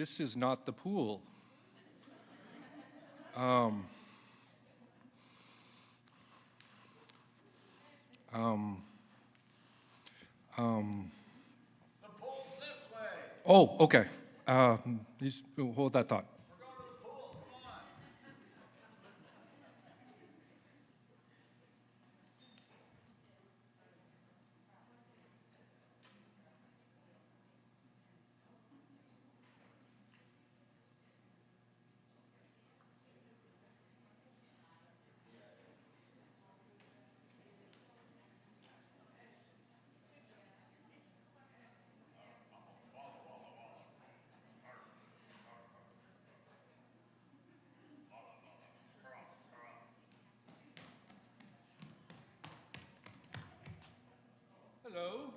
This is not the pool. The pool's this way. Oh, okay. Hold that thought. We're going to the pool. Come on. Hello.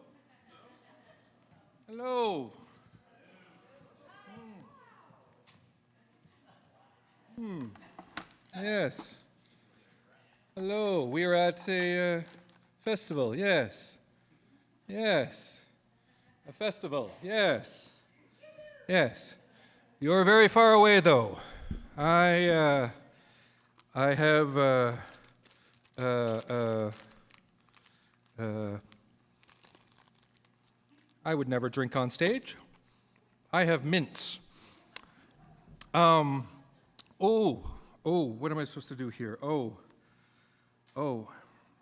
Hello. Yes. Hello. We are at a festival. Yes. Yes. A festival. Yes. Yes. You are very far away, though. I have I would never drink on stage. I have mints. What am I supposed to do here?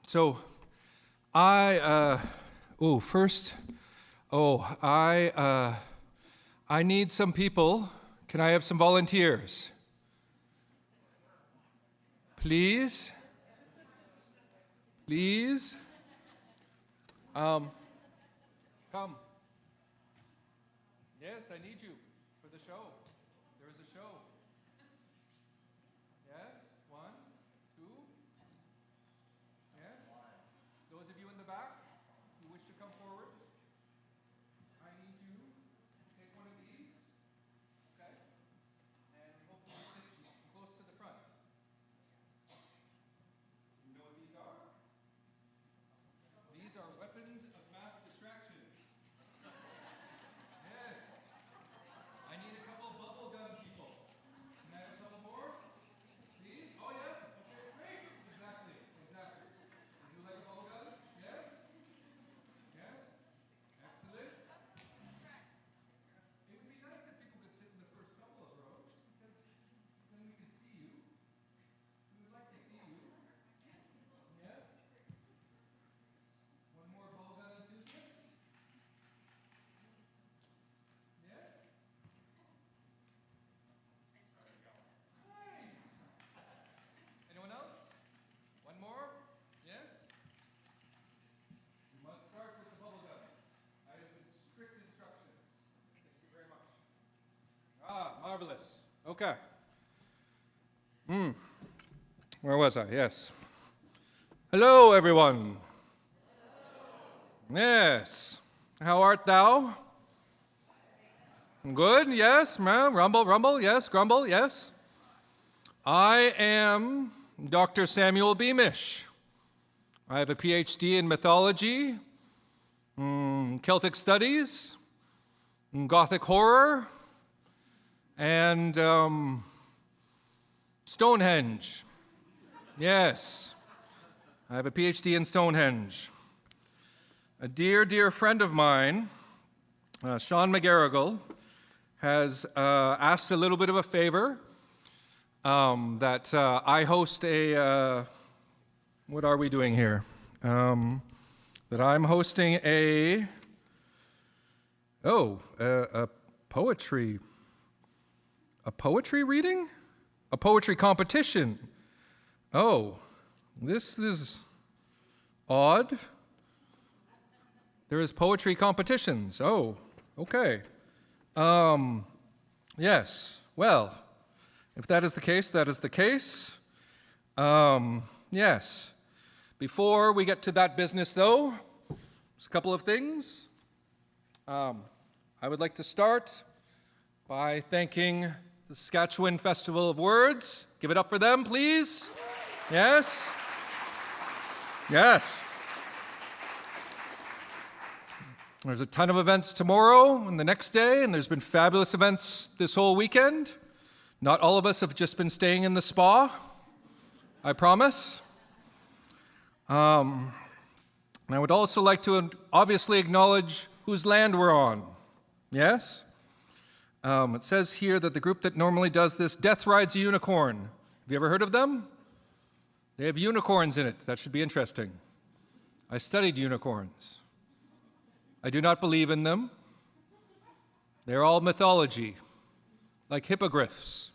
So I need some people. Can I have some volunteers? Please? Please? Come. Yes, I need you for the show. There is a show. Yes, 1, 2. Yes. Those of you in the back who wish to come forward, I need you to take one of these, okay? And hopefully sit close to the front. You know what these are? These are weapons of mass distraction. Yes. I need a couple bubble gun people. Can I have a couple more? Please? Oh, yes? Okay, great. Exactly. Would you like a bubble gun? Yes? Yes? Excellent. It would be nice if people could sit in the first couple of rows, because then we could see you. We would like to see you. Yes? One more bubble gun enthusiast? Yes? Nice! Anyone else? One more? Yes? You must start with the bubble gun. I have strict instructions. Thank you very much. Marvelous. Okay. Where was I? Yes. Hello, everyone. Yes. How art thou? Good, yes. Rumble, yes. Grumble, yes. I am Dr. Samuel Beamish. I have a PhD in mythology, Celtic studies, Gothic horror, and Stonehenge. Yes. I have a PhD in Stonehenge. A dear friend of mine, Sean McGarragle, has asked a little bit of a favor that I host a, what are we doing here? That I'm hosting a poetry reading? A poetry competition. Oh, this is odd. There is poetry competitions. Oh, okay. Yes, well, if that is the case, that is the case. Yes. Before we get to that business, though, there's a couple of things. I would like to start by thanking the Saskatchewan Festival of Words. Give it up for them, please. Yes. Yes. There's a ton of events tomorrow and the next day, and there's been fabulous events this whole weekend. Not all of us have just been staying in the spa, I promise. And I would also like to obviously acknowledge whose land we're on. Yes? It says here that the group that normally does this, Death Rides a Unicorn. Have you ever heard of them? They have unicorns in it. That should be interesting. I studied unicorns. I do not believe in them. They're all mythology, like hippogriffs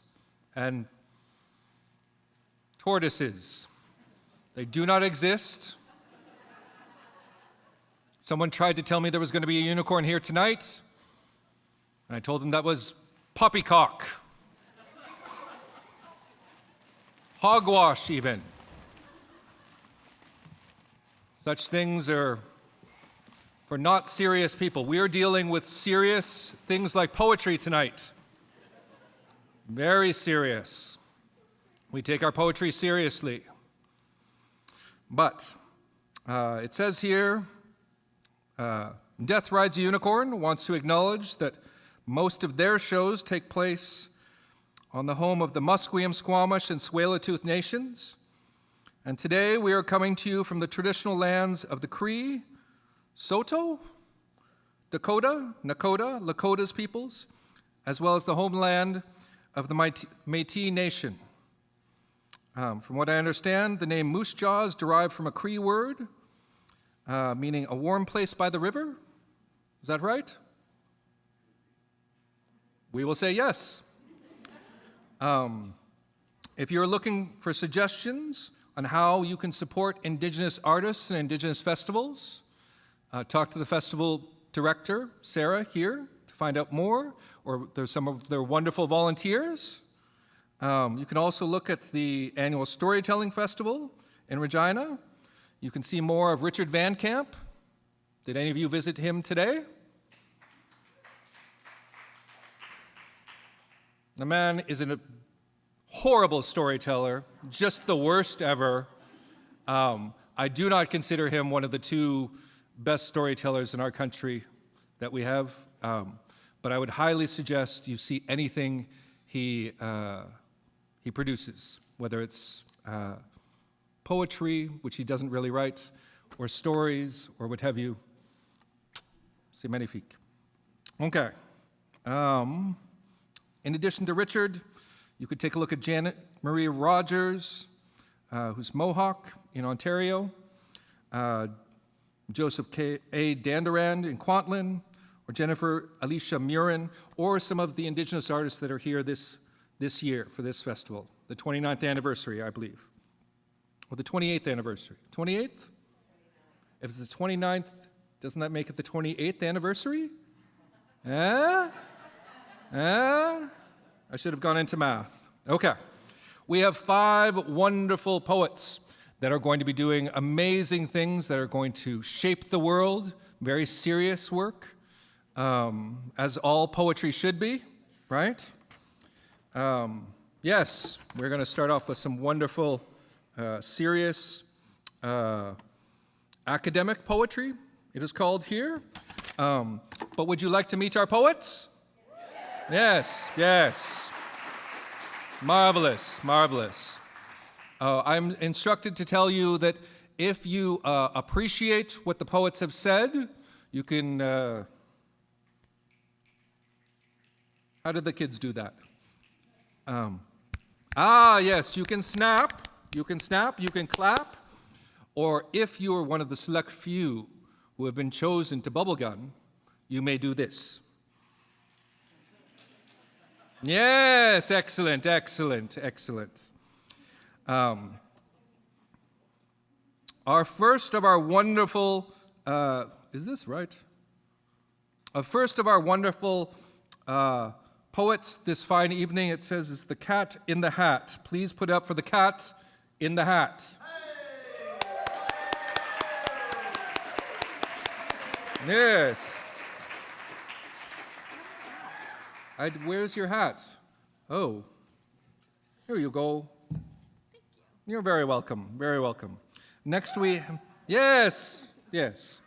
and tortoises. They do not exist. Someone tried to tell me there was going to be a unicorn here tonight, and I told them that was poppycock. Hogwash, even. Such things are for not serious people. We are dealing with serious things like poetry tonight. Very serious. We take our poetry seriously. But it says here, Death Rides a Unicorn wants to acknowledge that most of their shows take place on the home of the Musqueam, Squamish, and Tsleil-Waututh nations. And today we are coming to you from the traditional lands of the Cree, Saulteaux, Dakota, Nakota, Lakota's peoples, as well as the homeland of the Métis Nation. From what I understand, the name Moose Jaw is derived from a Cree word, meaning a warm place by the river. Is that right? We will say yes. If you're looking for suggestions on how you can support Indigenous artists and Indigenous festivals, talk to the festival director, Sarah, here, to find out more, or there's some of their wonderful volunteers. You can also look at the annual Storytelling Festival in Regina. You can see more of Richard Van Camp. Did any of you visit him today? The man is a horrible storyteller, just the worst ever. I do not consider him one of the two best storytellers in our country that we have, but I would highly suggest you see anything he produces, whether it's poetry, which he doesn't really write, or stories, or what have you. C'est magnifique. Okay. In addition to Richard, you could take a look at Janet Marie Rogers, who's Mohawk in Ontario, Joseph A. Danderand in Kwantlen, or Jennifer Alicia Murin, or some of the Indigenous artists that are here this year for this festival, the 29th anniversary, I believe, or the 28th anniversary. 28th? If it's the 29th, doesn't that make it the 28th anniversary? I should have gone into math. Okay. We have 5 wonderful poets that are going to be doing amazing things that are going to shape the world, very serious work, as all poetry should be, right? Yes, we're going to start off with some wonderful, serious academic poetry, it is called here. But would you like to meet our poets? Yes, yes. Marvelous, marvelous. I'm instructed to tell you that if you appreciate what the poets have said, you can... how did the kids do that? Yes, you can snap, you can clap, or if you are one of the select few who have been chosen to bubblegun, you may do this. Yes, excellent, excellent, excellent. Our first of our wonderful, is this right? Our first of our wonderful poets this fine evening, it says, is the Cat in the Hat. Please put up for the Cat in the Hat. Yes. Where's your hat? Oh, here you go. Thank you. You're very welcome, very welcome. Next we, yes, yes.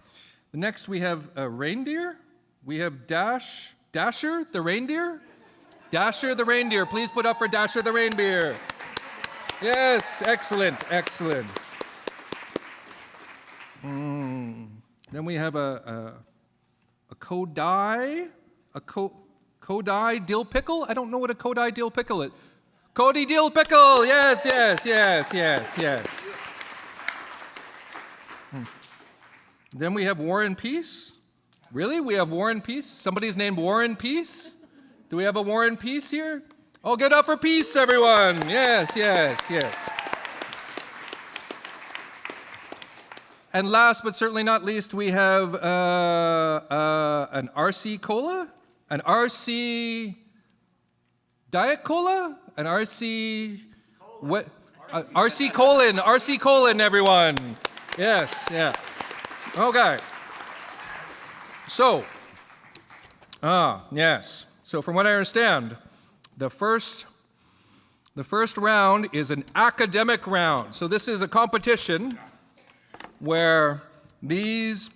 Next we have a reindeer. We have Dasher the reindeer. Dasher the reindeer. Please put up for Dasher the reindeer. Yes, excellent, excellent. Then we have a Khodi Dill pickle. I don't know what a Khodi Dill pickle is. Khodi Dill pickle. Yes, yes, yes, yes, yes. Then we have War and Peace. Really? We have War and Peace? Somebody's named War and Peace? Do we have a War and Peace here? Oh, get up for peace, everyone. Yes, yes, yes. And last but certainly not least, we have an RC Cola, an RC Diet Cola, an RC... What? RC Colon, everyone. Yes, yeah. Okay. So, yes. So from what I understand, the first round is an academic round. So this is a competition where these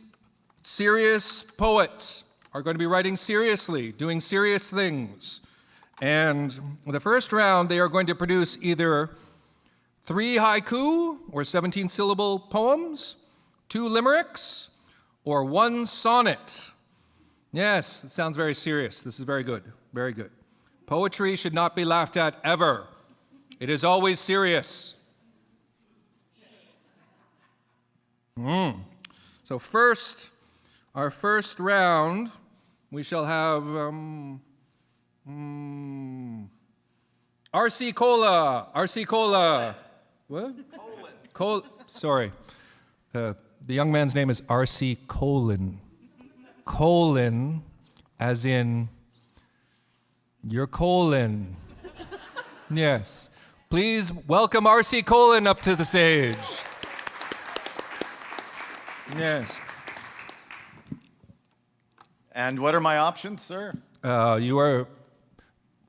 serious poets are going to be writing seriously, doing serious things. And the first round, they are going to produce either 3 haiku or 17-syllable poems, 2 limericks, or 1 sonnet. Yes, it sounds very serious. This is very good, very good. Poetry should not be laughed at ever. It is always serious. So first, our first round, we shall have RC Cola. RC Cola. What? Sorry. The young man's name is RC Colon. Colon, as in your colon. Yes. Please welcome RC Colon up to the stage. Yes. And what are my options, sir? You are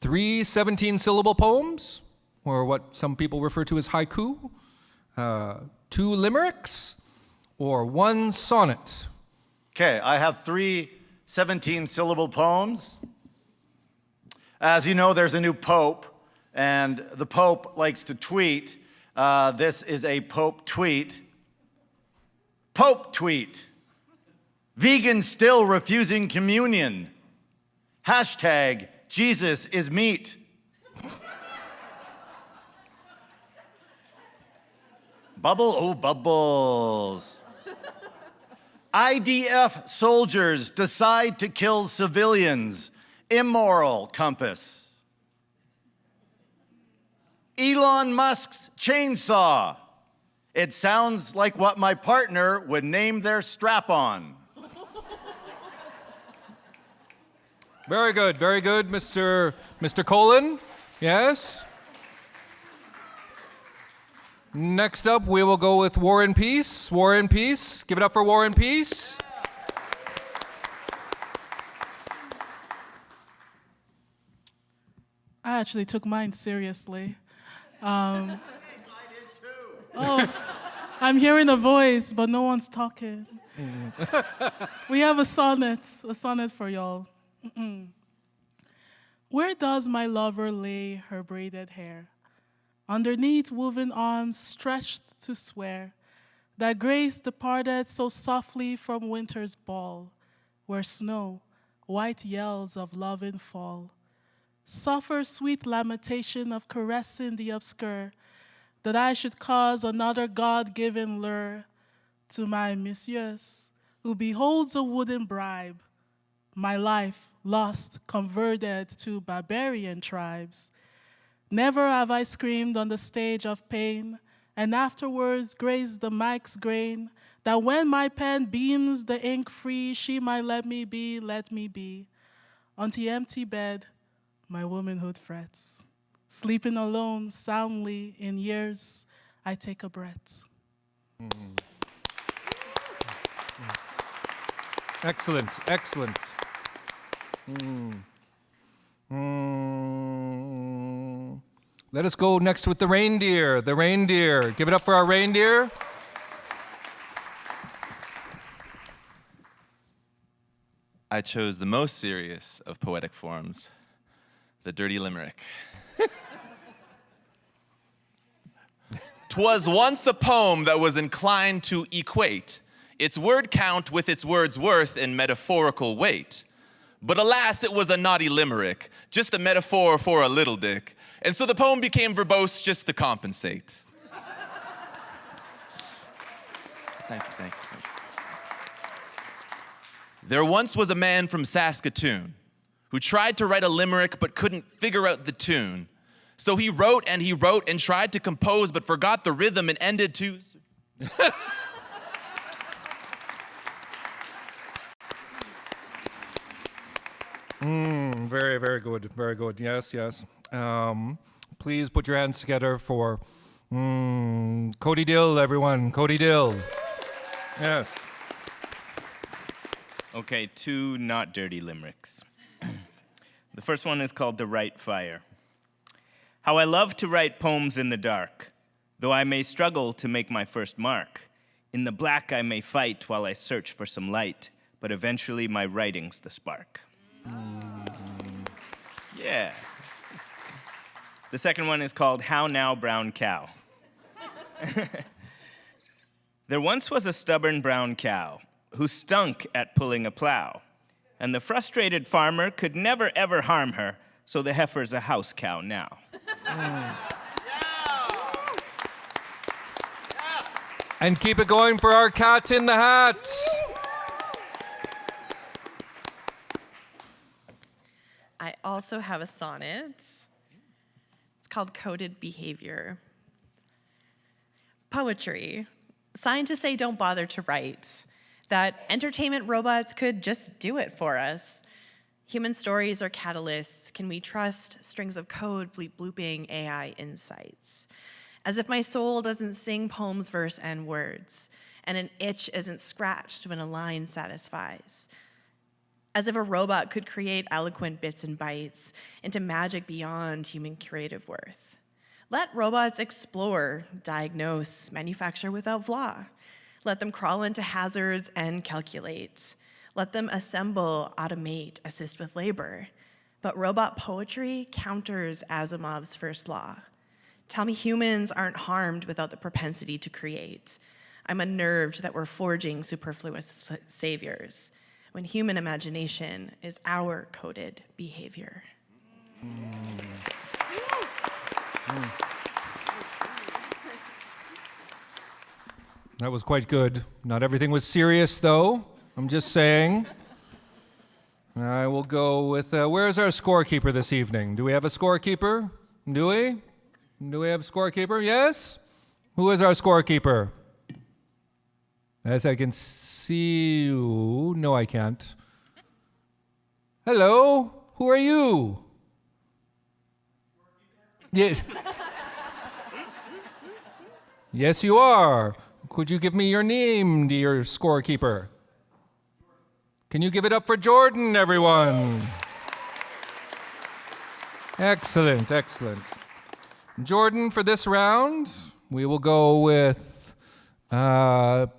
3 17-syllable poems, or what some people refer to as haiku, 2 limericks, or 1 sonnet. Okay, I have 3 17-syllable poems. As you know, there's a new pope, and the pope likes to tweet. This is a pope tweet. Pope tweet. Vegan still refusing communion. Hashtag Jesus is meat. Bubble, oh bubbles. IDF soldiers decide to kill civilians. Immoral compass. Elon Musk's chainsaw. It sounds like what my partner would name their strap-on. Very good, Mr. Colon. Yes. Next up, we will go with War and Peace. War and Peace. Give it up for War and Peace. I actually took mine seriously. I did too. Oh, I'm hearing a voice, but no one's talking. We have a sonnet for y'all. Where does my lover lay her braided hair? Underneath woven arms stretched to swear that grace departed so softly from winter's ball, where snow, white yells of loving fall, suffer sweet lamentation of caressing the obscure, that I should cause another God-given lure to my messieurs, who beholds a wooden bribe, my life lost, converted to barbarian tribes. Never have I screamed on the stage of pain, and afterwards grazed the mic's grain, that when my pen beams the ink free, she might let me be. On the empty bed, my womanhood frets. Sleeping alone soundly in years, I take a breath. Excellent, excellent. Let us go next with the reindeer. The reindeer. Give it up for our reindeer. I chose the most serious of poetic forms, the dirty limerick. 'Twas once a poem that was inclined to equate its word count with its word's worth in metaphorical weight. But alas, it was a naughty limerick, just a metaphor for a little dick. And so the poem became verbose just to compensate. Thank you, thank you. There once was a man from Saskatoon who tried to write a limerick but couldn't figure out the tune. So he wrote and tried to compose but forgot the rhythm and ended to... Very, very good. Very good. Yes, yes. Please put your hands together for Khodi Dill, everyone. Khodi Dill. Yes. Okay, 2 not dirty limericks. The first one is called The Right Fire. How I love to write poems in the dark, though I may struggle to make my first mark. In the black I may fight while I search for some light, but eventually my writing's the spark. Yeah. The second one is called How Now, Brown Cow. There once was a stubborn brown cow who stunk at pulling a plow, and the frustrated farmer could never ever harm her, so the heifer's a house cow now. And keep it going for our cat in the hat. I also have a sonnet. It's called Coded Behavior. Poetry. Scientists say don't bother to write, that entertainment robots could just do it for us. Human stories are catalysts. Can we trust strings of code blooping AI insights? As if my soul doesn't sing poems, verse, and words, and an itch isn't scratched when a line satisfies. As if a robot could create eloquent bits and bytes into magic beyond human creative worth. Let robots explore, diagnose, manufacture without flaw. Let them crawl into hazards and calculate. Let them assemble, automate, assist with labor. But robot poetry counters Asimov's first law. Tell me humans aren't harmed without the propensity to create. I'm unnerved that we're forging superfluous saviors when human imagination is our coded behavior. That was quite good. Not everything was serious, though. I'm just saying. I will go with, where's our scorekeeper this evening? Do we have a scorekeeper? Do we? Do we have a scorekeeper? Yes? Who is our scorekeeper? As I can see you. No, I can't. Hello? Who are you? Yeah. Yes, you are. Could you give me your name, dear scorekeeper? Can you give it up for Jordan, everyone? Excellent, excellent. Jordan, for this round, we will go with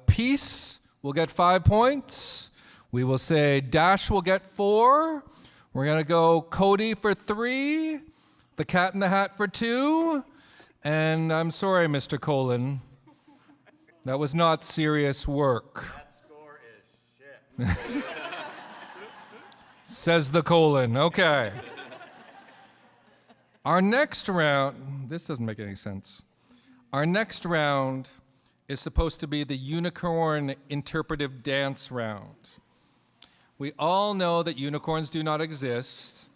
Peace will get 5 points. We will say Dash will get 4. We're going to go Khodi for 3, the Cat in the Hat for 2, and I'm sorry, Mr. Colin. That was not serious work. That score is shit. Says the colon. Okay. Our next round, this doesn't make any sense. Our next round is supposed to be the unicorn interpretive dance round. We all know that unicorns do not exist.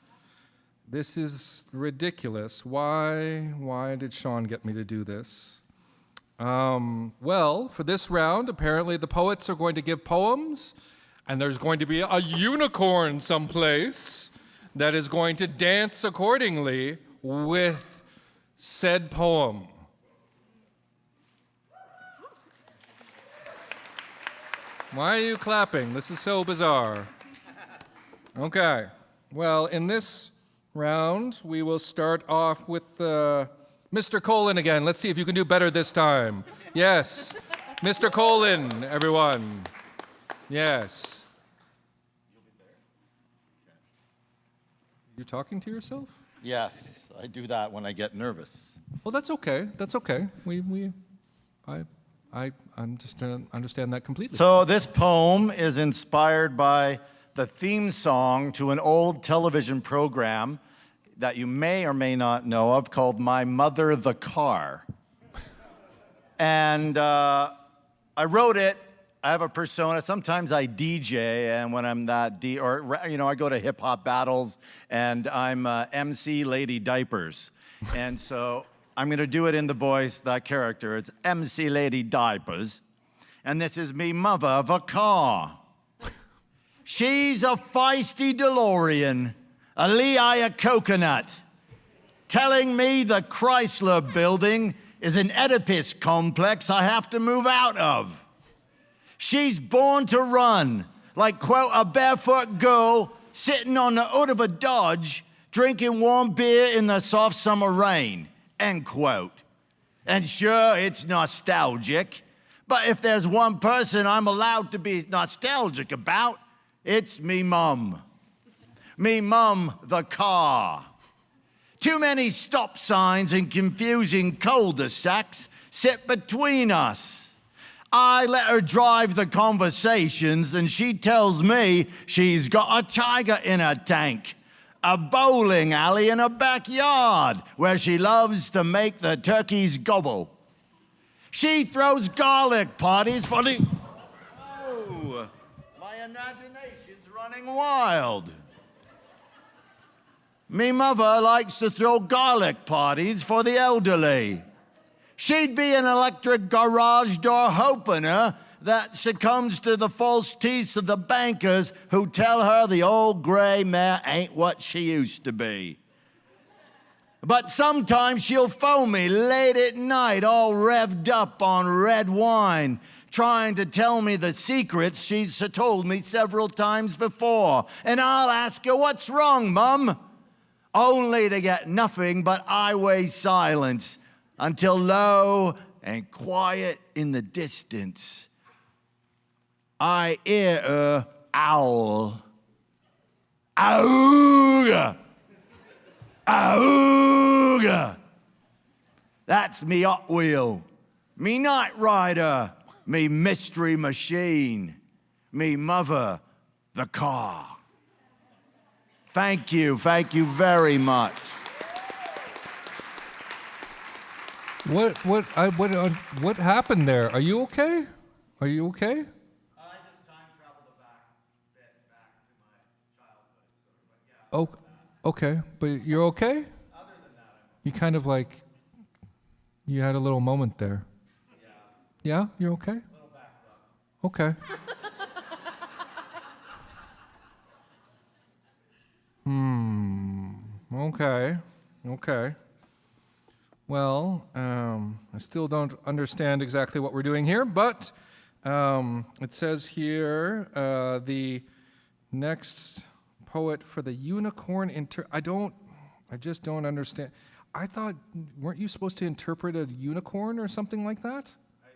This is ridiculous. Why did Sean get me to do this? Well, for this round, apparently the poets are going to give poems, and there's going to be a unicorn someplace that is going to dance accordingly with said poem. Why are you clapping? This is so bizarre. Okay. Well, in this round, we will start off with Mr. Colin again. Let's see if you can do better this time. Yes. Mr. Colin, everyone. Yes. You're talking to yourself? Yes, I do that when I get nervous. Well, that's okay. That's okay. I understand that completely. So this poem is inspired by the theme song to an old television program that you may or may not know of called My Mother the Car. And I wrote it. I have a persona. Sometimes I DJ, and when I'm that I go to hip hop battles, and I'm MC Lady Diapers, and so I'm gonna do it in the voice, that character. It's MC Lady Diapers, and this is me mother the car. She's a feisty DeLorean, a Lehigh coconut, telling me the Chrysler building is an Oedipus complex I have to move out of. She's born to run, like, quote, a barefoot girl sitting on the hood of a Dodge, drinking warm beer in the soft summer rain, end quote. And sure, it's nostalgic, but if there's one person I'm allowed to be nostalgic about, it's me mum. Me mum, the car. Too many stop signs and confusing cul-de-sacs sit between us. I let her drive the conversations, and she tells me she's got a tiger in her tank, a bowling alley in her backyard where she loves to make the turkeys gobble. She throws garlic parties for the... Oh, my imagination's running wild. Me mother likes to throw garlic parties for the elderly. She'd be an electric garage door opener that succumbs to the false teeth of the bankers who tell her the old gray mare ain't what she used to be. But sometimes she'll phone me late at night, all revved up on red wine, trying to tell me the secrets she's told me several times before. And I'll ask her, "What's wrong, Mum?" Only to get nothing but highway silence. Until low and quiet in the distance, I hear a owl. Auga! Auga! That's me Hot Wheel, me Night Rider, me Mystery Machine, me mother, the car. Thank you very much. What happened there? Are you okay? Are you okay? I just time traveled a bit back to my childhood. Oh, okay. But you're okay? Other than that, You kind of like, you had a little moment there. Yeah? You're okay? a little backed up. Okay. Okay. Well, I still don't understand exactly what we're doing here, but it says here the next poet for the unicorn I just don't understand. I thought, weren't you supposed to interpret a unicorn or something like that? I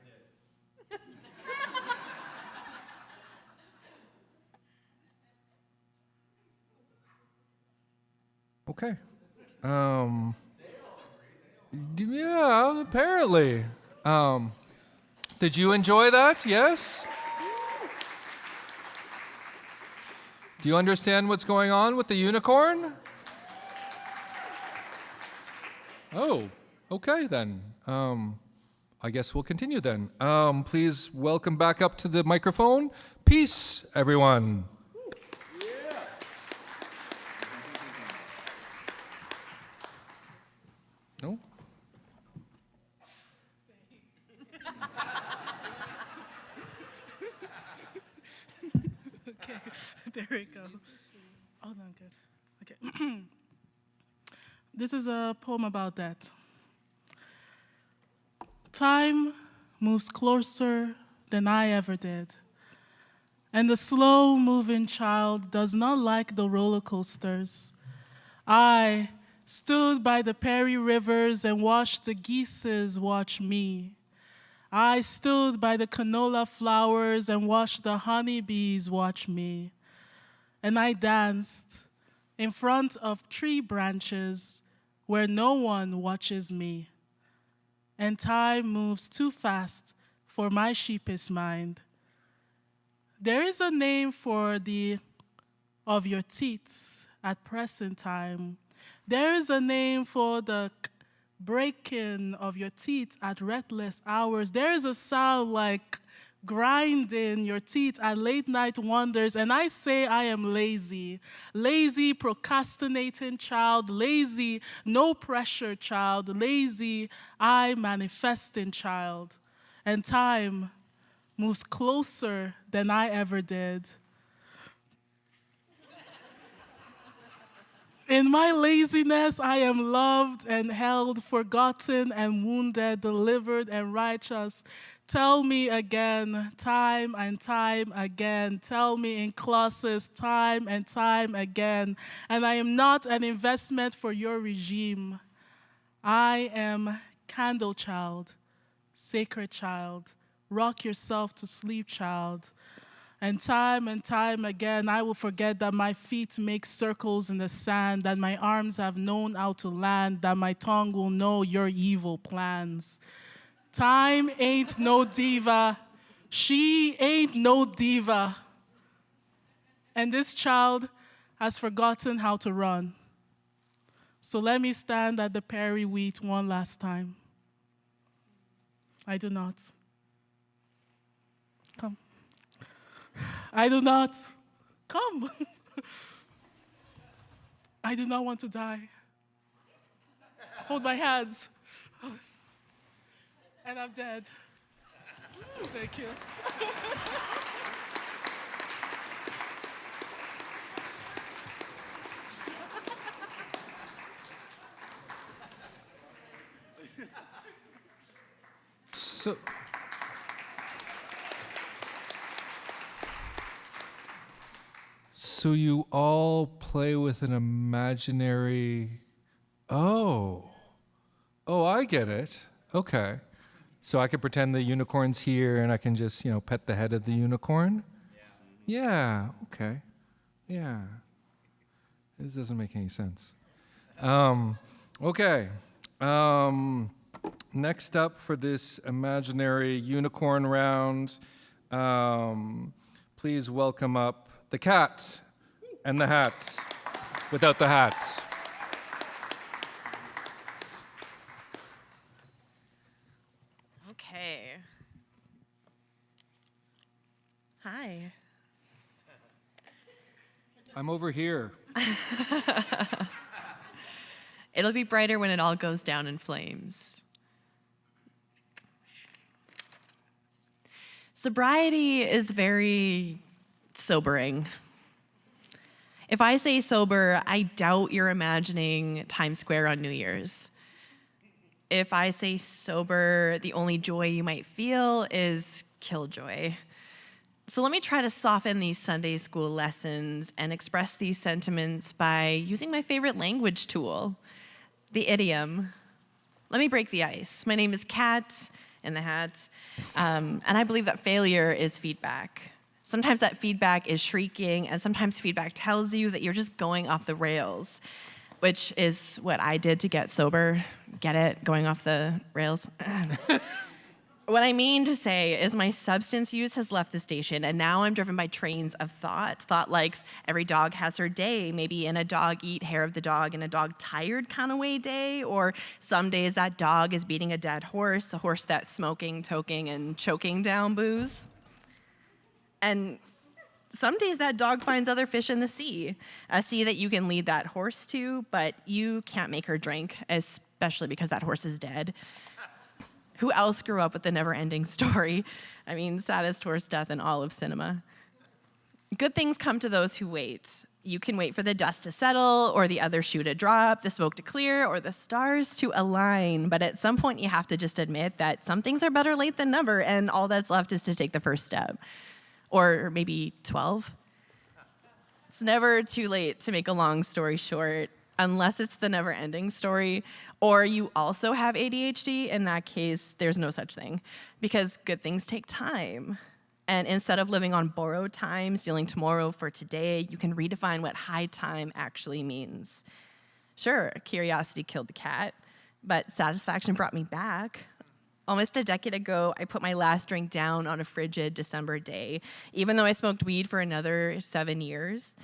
did. Okay. Yeah, apparently. Did you enjoy that? Yes? Do you understand what's going on with the unicorn? Oh, okay then. I guess we'll continue then. Please welcome back up to the microphone. Peace, everyone. No? Okay, there we go. Oh, no, good. Okay. This is a poem about that. Time moves closer than I ever did. And the slow-moving child does not like the roller coasters. I stood by the Perry Rivers and watched the geeses watch me. I stood by the canola flowers and watched the honeybees watch me. And I danced in front of tree branches where no one watches me. And time moves too fast for my sheepish mind. There is a name for the of your teeth at present time. There is a name for the breaking of your teeth at restless hours. There is a sound like grinding your teeth at late night wonders, and I say I am lazy. Lazy, procrastinating child, lazy, no pressure child, lazy, I manifesting child. And time moves closer than I ever did. In my laziness, I am loved and held, forgotten and wounded, delivered and righteous. Tell me again, time and time again. Tell me in clauses, time and time again. And I am not an investment for your regime. I am candle child, sacred child, rock yourself to sleep child. And time again, I will forget that my feet make circles in the sand, that my arms have known how to land, that my tongue will know your evil plans. Time ain't no diva. She ain't no diva. And this child has forgotten how to run. So let me stand at the Perry wheat one last time. I do not. Come. I do not. Come. I do not want to die. Hold my hands. And I'm dead. Thank you. So you all play with an imaginary... Oh, I get it. Okay. So I could pretend the unicorn's here and I can just, pet the head of the unicorn? Yeah, okay. Yeah. This doesn't make any sense. Okay. Next up for this imaginary unicorn round, please welcome up the cat and the hat without the hat. Okay. Hi. I'm over here. It'll be brighter when it all goes down in flames. Sobriety is very sobering. If I say sober, I doubt you're imagining Times Square on New Year's. If I say sober, the only joy you might feel is killjoy. So let me try to soften these Sunday school lessons and express these sentiments by using my favorite language tool, the idiom. Let me break the ice. My name is Kat in the Hat, and I believe that failure is feedback. Sometimes that feedback is shrieking, and sometimes feedback tells you that you're just going off the rails, which is what I did to get sober. Get it? Going off the rails. What I mean to say is my substance use has left the station, and now I'm driven by trains of thought. Thought like every dog has her day, maybe in a dog eat hair of the dog and a dog tired kind of way day, or some days that dog is beating a dead horse, a horse that's smoking, toking, and choking down booze. And some days that dog finds other fish in the sea, a sea that you can lead that horse to, but you can't make her drink, especially because that horse is dead. Who else grew up with the never-ending story? I mean, saddest horse death in all of cinema. Good things come to those who wait. You can wait for the dust to settle, or the other shoe to drop, the smoke to clear, or the stars to align. But at some point, you have to just admit that some things are better late than never, and all that's left is to take the first step. Or maybe 12. It's never too late to make a long story short, unless it's the never-ending story, or you also have ADHD. In that case, there's no such thing, because good things take time. And instead of living on borrowed time, stealing tomorrow for today, you can redefine what high time actually means. Sure, curiosity killed the cat, but satisfaction brought me back. Almost a decade ago, I put my last drink down on a frigid December day, even though I smoked weed for another 7 years.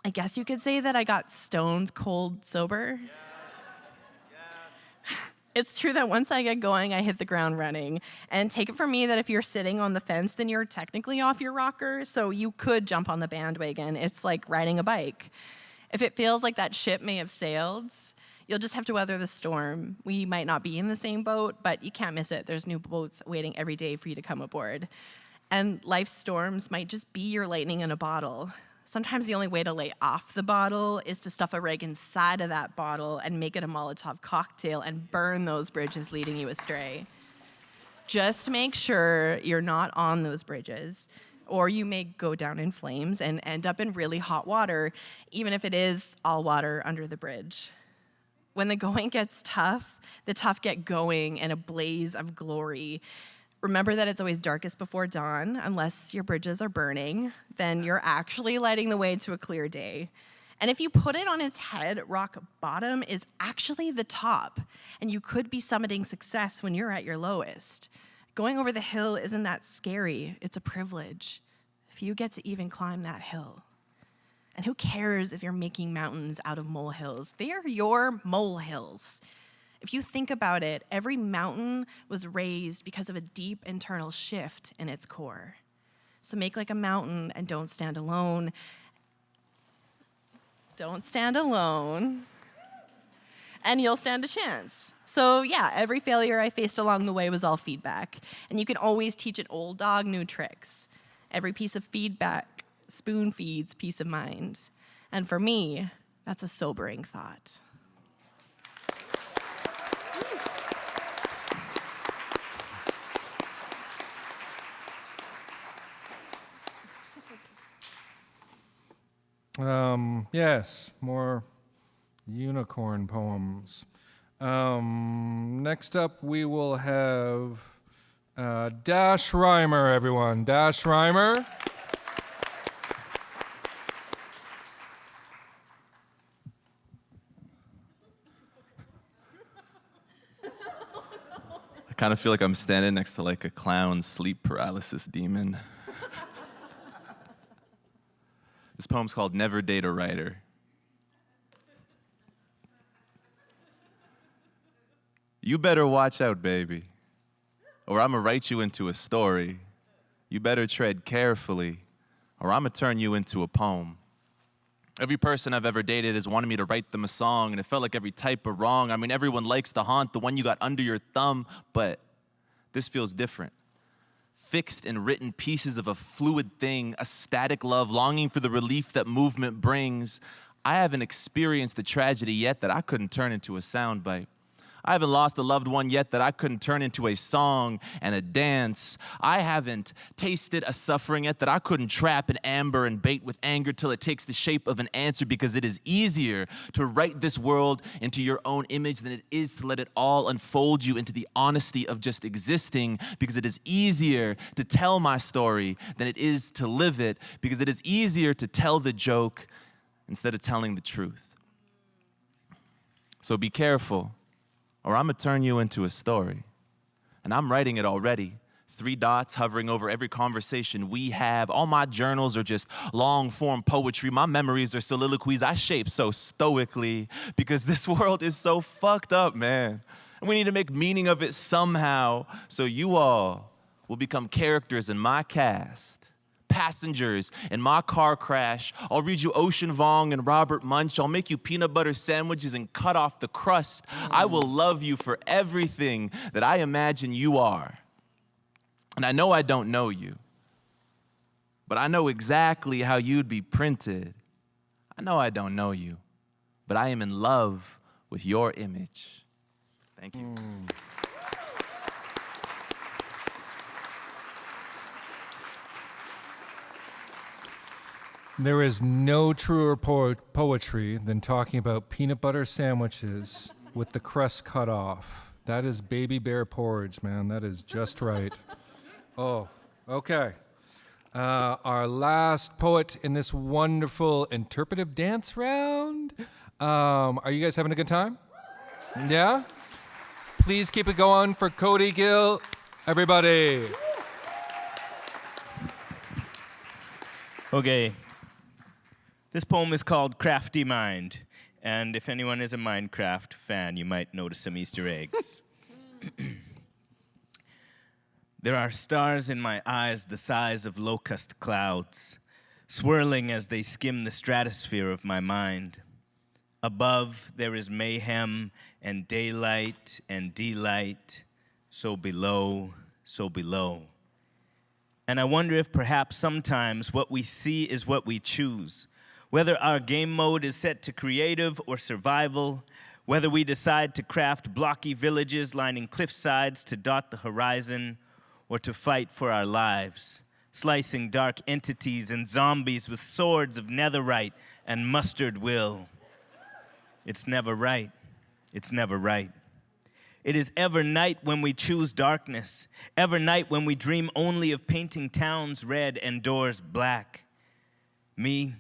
I guess you could say that I got stoned cold sober. It's true that once I get going, I hit the ground running. And take it from me that if you're sitting on the fence, then you're technically off your rocker, so you could jump on the bandwagon. It's like riding a bike. If it feels like that ship may have sailed, you'll just have to weather the storm. We might not be in the same boat, but you can't miss it. There's new boats waiting every day for you to come aboard. And life's storms might just be your lightning in a bottle. Sometimes the only way to lay off the bottle is to stuff a rag inside of that bottle and make it a Molotov cocktail and burn those bridges leading you astray. Just make sure you're not on those bridges, or you may go down in flames and end up in really hot water, even if it is all water under the bridge. When the going gets tough, the tough get going in a blaze of glory. Remember that it's always darkest before dawn. Unless your bridges are burning, then you're actually lighting the way to a clear day. And if you put it on its head, rock bottom is actually the top, and you could be summiting success when you're at your lowest. Going over the hill isn't that scary. It's a privilege. Few get to even climb that hill. And who cares if you're making mountains out of molehills? They are your molehills. If you think about it, every mountain was raised because of a deep internal shift in its core. So make like a mountain and don't stand alone. Don't stand alone. And you'll stand a chance. So yeah, every failure I faced along the way was all feedback. And you can always teach an old dog new tricks. Every piece of feedback spoon feeds peace of mind. And for me, that's a sobering thought. Yes, more unicorn poems. Next up, we will have Dash Reimer, everyone. Dash Reimer. I kind of feel like I'm standing next to like a clown sleep paralysis demon. This poem's called Never Date a Writer. You better watch out, baby, or I'ma write you into a story. You better tread carefully, or I'ma turn you into a poem. Every person I've ever dated has wanted me to write them a song, and it felt like every type of wrong. I mean, everyone likes to haunt the one you got under your thumb, but this feels different. Fixed and written pieces of a fluid thing, a static love, longing for the relief that movement brings. I haven't experienced the tragedy yet that I couldn't turn into a soundbite. I haven't lost a loved one yet that I couldn't turn into a song and a dance. I haven't tasted a suffering yet that I couldn't trap in amber and bait with anger till it takes the shape of an answer, because it is easier to write this world into your own image than it is to let it all unfold you into the honesty of just existing, because it is easier to tell my story than it is to live it, because it is easier to tell the joke instead of telling the truth. So be careful, or I'm gonna turn you into a story. And I'm writing it already. 3 dots hovering over every conversation we have. All my journals are just long-form poetry. My memories are soliloquies I shape so stoically, because this world is so fucked up, man. And we need to make meaning of it somehow, so you all will become characters in my cast. Passengers in my car crash. I'll read you Ocean Vuong and Robert Munch. I'll make you peanut butter sandwiches and cut off the crust. I will love you for everything that I imagine you are. And I know I don't know you, but I know exactly how you'd be printed. I know I don't know you, but I am in love with your image. Thank you. There is no truer poetry than talking about peanut butter sandwiches with the crust cut off. That is baby bear porridge, man. That is just right. Oh, okay. our last poet in this wonderful interpretive dance round. Are you guys having a good time? Yeah? Please keep it going for Khodi Dill, everybody. Okay. This poem is called Crafty Mind. And if anyone is a Minecraft fan, you might notice some Easter eggs. There are stars in my eyes the size of locust clouds, swirling as they skim the stratosphere of my mind. Above there is mayhem and daylight and delight, so below, so below. And I wonder if perhaps sometimes what we see is what we choose, whether our game mode is set to creative or survival, whether we decide to craft blocky villages lining cliff sides to dot the horizon, or to fight for our lives, slicing dark entities and zombies with swords of netherite and mustard will. It's never right. It's never right. It is ever night when we choose darkness, ever night when we dream only of painting towns red and doors black. Me,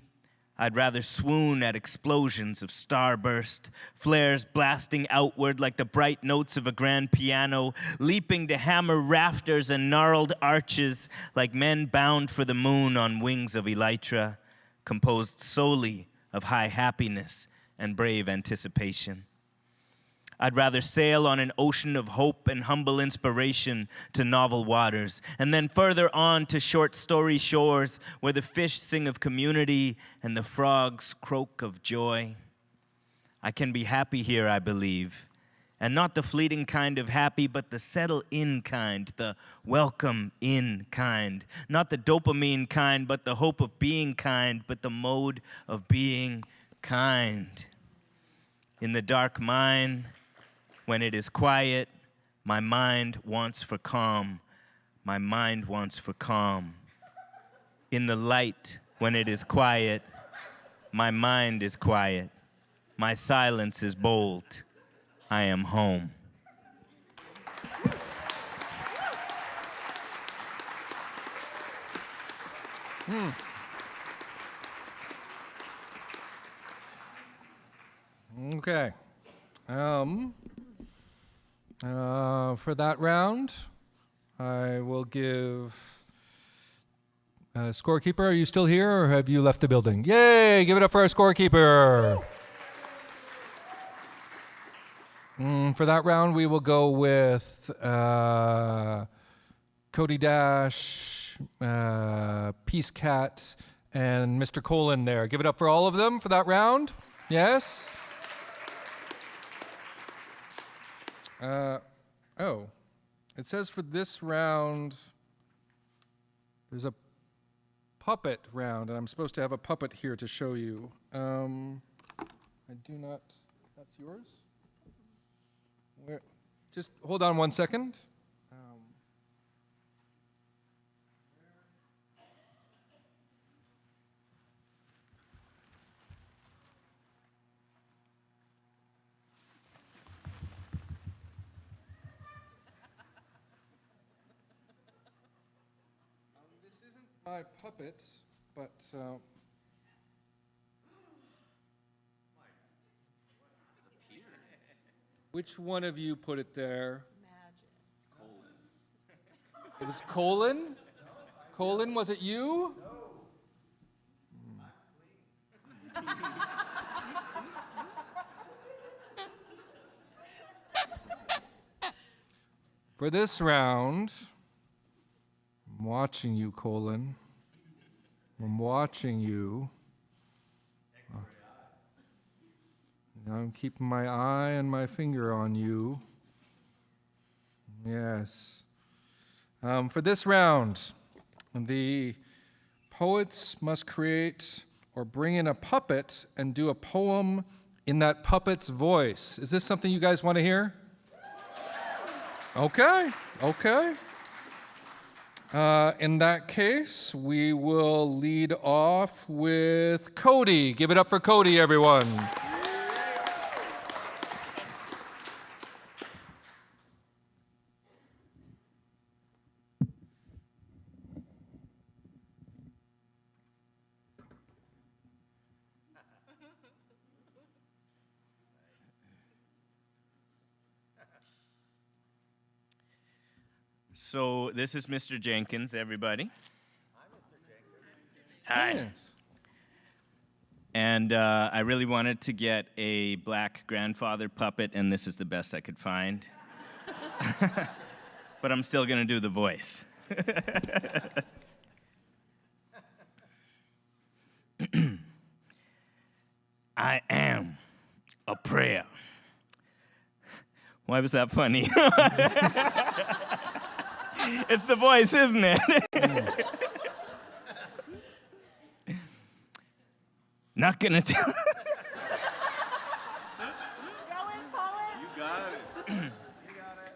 I'd rather swoon at explosions of starburst, flares blasting outward like the bright notes of a grand piano, leaping to hammer rafters and gnarled arches like men bound for the moon on wings of elytra, composed solely of high happiness and brave anticipation. I'd rather sail on an ocean of hope and humble inspiration to novel waters, and then further on to short story shores where the fish sing of community and the frogs croak of joy. I can be happy here, I believe, and not the fleeting kind of happy, but the settle in kind, the welcome in kind. Not the dopamine kind, but the hope of being kind, but the mode of being kind. In the dark mine, when it is quiet, my mind wants for calm. My mind wants for calm. In the light, when it is quiet, my mind is quiet. My silence is bold. I am home. Okay. For that round, I will give scorekeeper. Are you still here, or have you left the building? Yay! Give it up for our scorekeeper. For that round, we will go with Cody Dash, Peace Cat, and Mr. Colin there. Give it up for all of them for that round. Yes? It says for this round, there's a puppet round, and I'm supposed to have a puppet here to show you. I do not, that's yours? Where, just hold on one second. My puppet, but which one of you put it there? Magic. It was Colin? Colin, was it you? No. For this round, I'm watching you, Colin. I'm watching you. I'm keeping my eye and my finger on you. Yes. For this round, the poets must create or bring in a puppet and do a poem in that puppet's voice. Is this something you guys want to hear? Okay. In that case, we will lead off with Khodi. Give it up for Khodi, everyone. So this is Mr. Jenkins, everybody. Hi. Yes. And I really wanted to get a black grandfather puppet, and this is the best I could find. But I'm still going to do the voice. I am a prayer. Why was that funny? It's the voice, isn't it? Not gonna tell.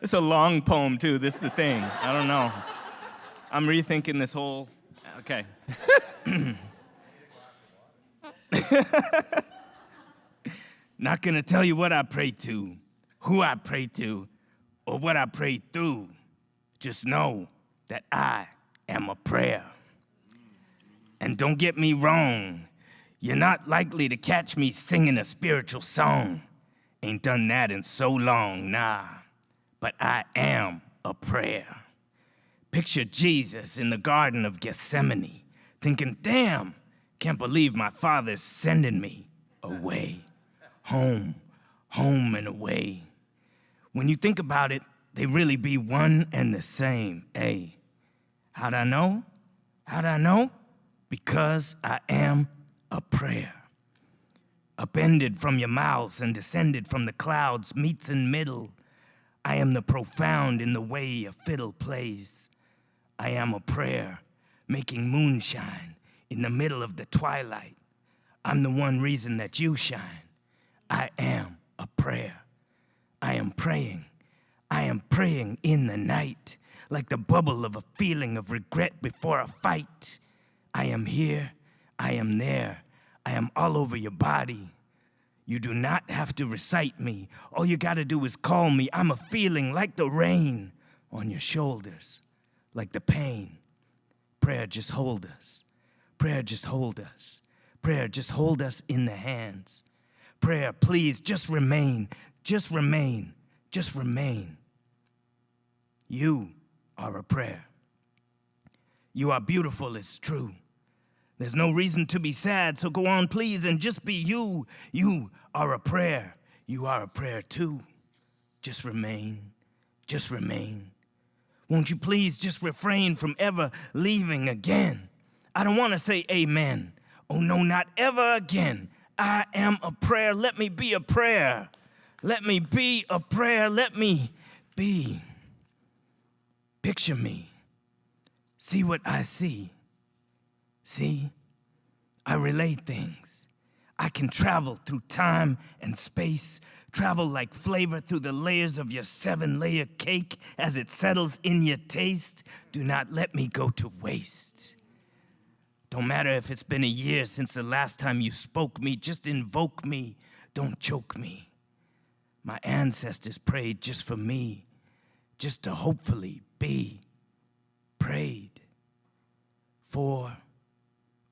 It's a long poem, too. This is the thing. I don't know. I'm rethinking this whole. Okay. Not gonna tell you what I pray to, who I pray to, or what I pray through. Just know that I am a prayer. And don't get me wrong, you're not likely to catch me singing a spiritual song. Ain't done that in so long, nah. But I am a prayer. Picture Jesus in the Garden of Gethsemane, thinking, damn, can't believe my Father's sending me away. Home and away. When you think about it, they really be one and the same, eh? How'd I know? How'd I know? Because I am a prayer. Upended from your mouths and descended from the clouds, meets in middle. I am the profound in the way a fiddle plays. I am a prayer, making moonshine in the middle of the twilight. I'm the one reason that you shine. I am a prayer. I am praying. I am praying in the night, like the bubble of a feeling of regret before a fight. I am here. I am there. I am all over your body. You do not have to recite me. All you gotta do is call me. I'm a feeling like the rain on your shoulders, like the pain. Prayer, just hold us. Prayer, just hold us. Prayer, just hold us in the hands. Prayer, please, just remain. Just remain. Just remain. You are a prayer. You are beautiful, it's true. There's no reason to be sad, so go on, please, and just be you. You are a prayer. You are a prayer, too. Just remain. Just remain. Won't you please just refrain from ever leaving again? I don't want to say amen. Oh, no, not ever again. I am a prayer. Let me be a prayer. Let me be a prayer. Let me be. Picture me. See what I see. See, I relate things. I can travel through time and space, travel like flavor through the layers of your 7-layer cake as it settles in your taste. Do not let me go to waste. Don't matter if it's been a year since the last time you spoke me, just invoke me, don't choke me. My ancestors prayed just for me, just to hopefully be prayed for.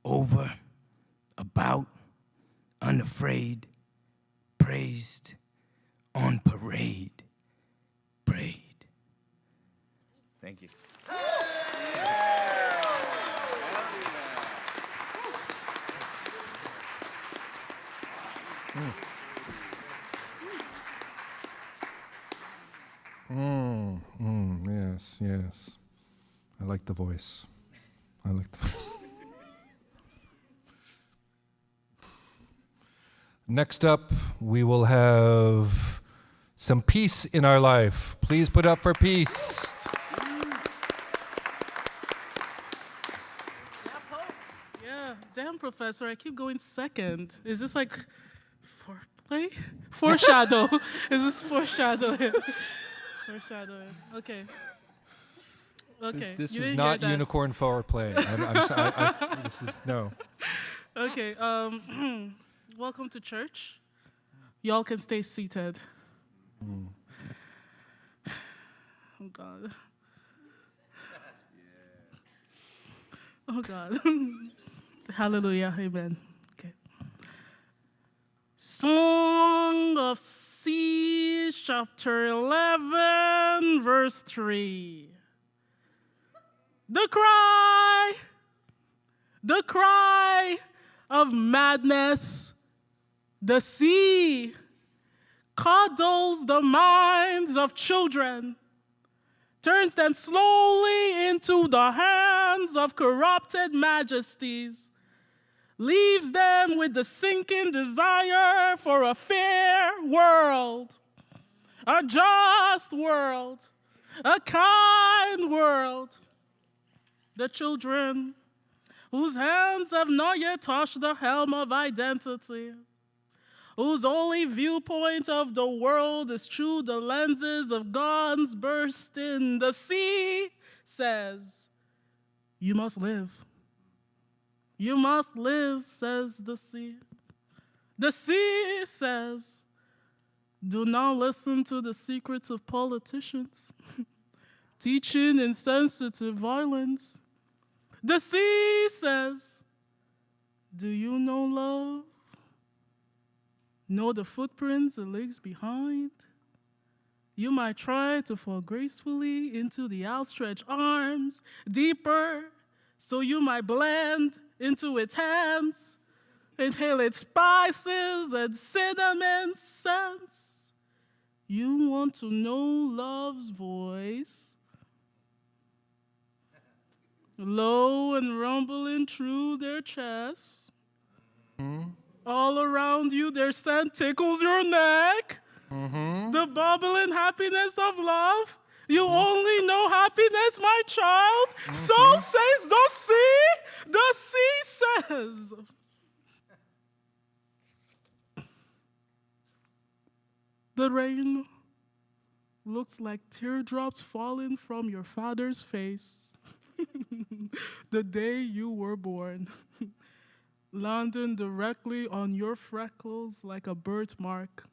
Over, about, unafraid, praised, on parade, prayed. Thank you. Yes, yes. I like the voice. I like the Next up, we will have some peace in our life. Please put up for peace. Yeah, damn, Professor, I keep going second. Is this like foreplay? Foreshadow. Is this foreshadowing? Foreshadowing. Okay. Okay. This you is didn't not hear that. unicorn foreplay. I'm sorry. This is no. Okay. Welcome to church. Y'all can stay seated. Oh God. Oh God. Hallelujah. Amen. Okay. Song of C, chapter 11, verse 3. The cry of madness. The sea coddles the minds of children, turns them slowly into the hands of corrupted majesties, leaves them with the sinking desire for a fair world, a just world, a kind world. The children whose hands have not yet touched the helm of identity, whose only viewpoint of the world is through the lenses of guns bursting. The sea says, you must live. You must live, says the sea. The sea says, do not listen to the secrets of politicians, teaching insensitive violence. The sea says, do you know love? Know the footprints it leaves behind? You might try to fall gracefully into the outstretched arms, deeper, so you might blend into its hands, inhale its spices and cinnamon scents. You want to know love's voice? Low and rumbling through their chests. All around you, their scent tickles your neck. The bubbling happiness of love. You only know happiness, my child. So says the sea. The sea says. The rain looks like teardrops falling from your father's face the day you were born, landing directly on your freckles like a birthmark,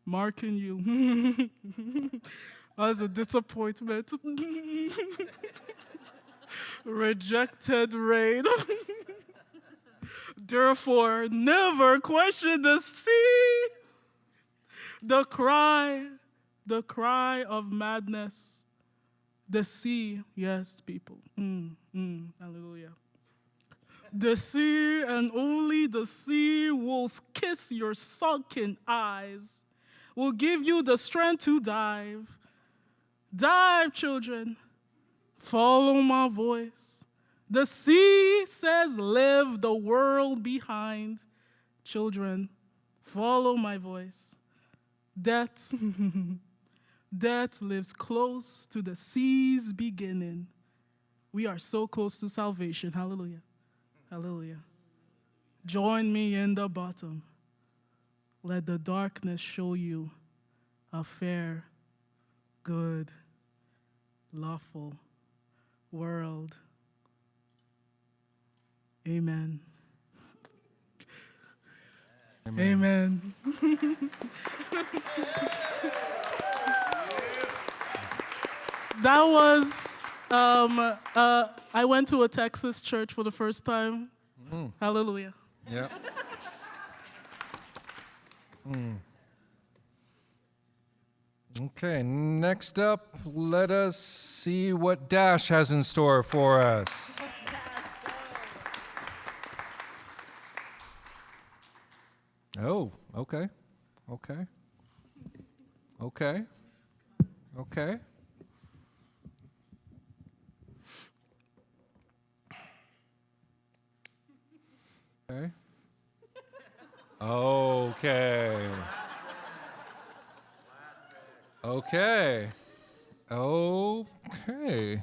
marking you as a disappointment. Rejected rain. Therefore, never question the sea. The cry of madness. The sea, yes, people. Hallelujah. The sea and only the sea will kiss your sunken eyes, will give you the strength to dive. Dive, children. Follow my voice. The sea says, leave the world behind. Children, follow my voice. Death lives close to the sea's beginning. We are so close to salvation. Hallelujah. Hallelujah. Join me in the bottom. Let the darkness show you a fair, good, lawful world. Amen. Amen. That was, I went to a Texas church for the first time. Hallelujah. Yeah. Okay, next up, let us see what Dash has in store for us. Oh, okay. Okay. Okay. Okay. Okay. Okay. Okay. Okay.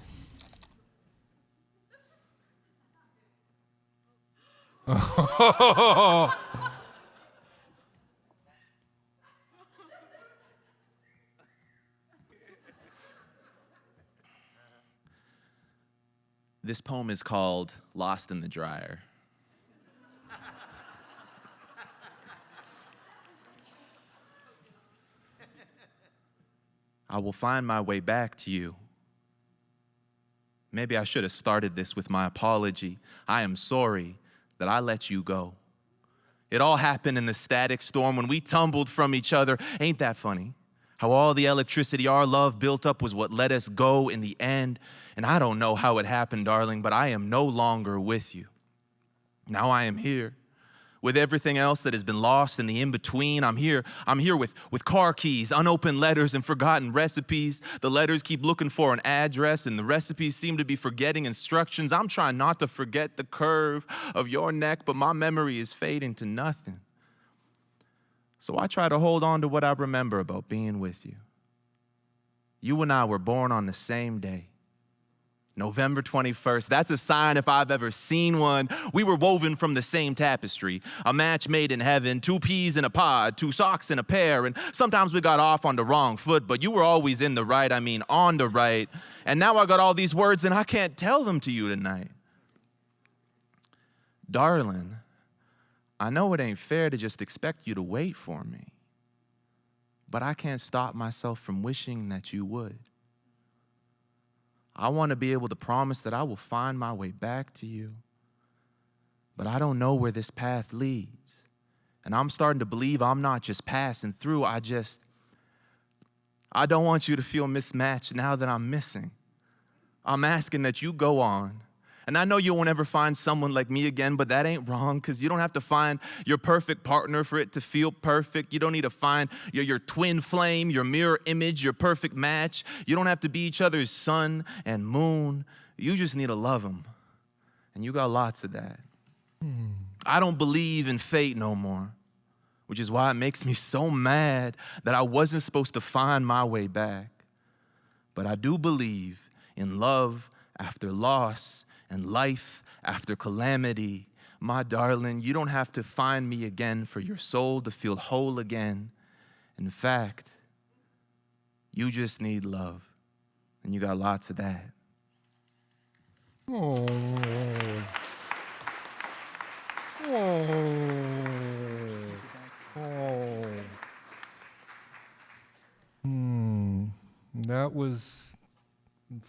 This poem is called Lost in the Dryer. I will find my way back to you. Maybe I should have started this with my apology. I am sorry that I let you go. It all happened in the static storm when we tumbled from each other. Ain't that funny? How all the electricity our love built up was what let us go in the end. And I don't know how it happened, darling, but I am no longer with you. Now I am here with everything else that has been lost in the in-between. I'm here with car keys, unopened letters, and forgotten recipes. The letters keep looking for an address, and the recipes seem to be forgetting instructions. I'm trying not to forget the curve of your neck, but my memory is fading to nothing. So I try to hold on to what I remember about being with you. You and I were born on the same day. November 21st, that's a sign if I've ever seen one. We were woven from the same tapestry, a match made in heaven, 2 peas in a pod, 2 socks in a pair, and sometimes we got off on the wrong foot, but you were always in the right, on the right. And now I got all these words and I can't tell them to you tonight. Darling, I know it ain't fair to just expect you to wait for me, but I can't stop myself from wishing that you would. I want to be able to promise that I will find my way back to you, but I don't know where this path leads. And I'm starting to believe I'm not just passing through, I don't want you to feel mismatched now that I'm missing. I'm asking that you go on. And I know you won't ever find someone like me again, but that ain't wrong, because you don't have to find your perfect partner for it to feel perfect. You don't need to find your twin flame, your mirror image, your perfect match. You don't have to be each other's sun and moon. You just need to love them. And you got lots of that. I don't believe in fate no more, which is why it makes me so mad that I wasn't supposed to find my way back. But I do believe in love after loss and life after calamity. My darling, you don't have to find me again for your soul to feel whole again. In fact, you just need love, and you got lots of that. Oh. Oh. Oh. That was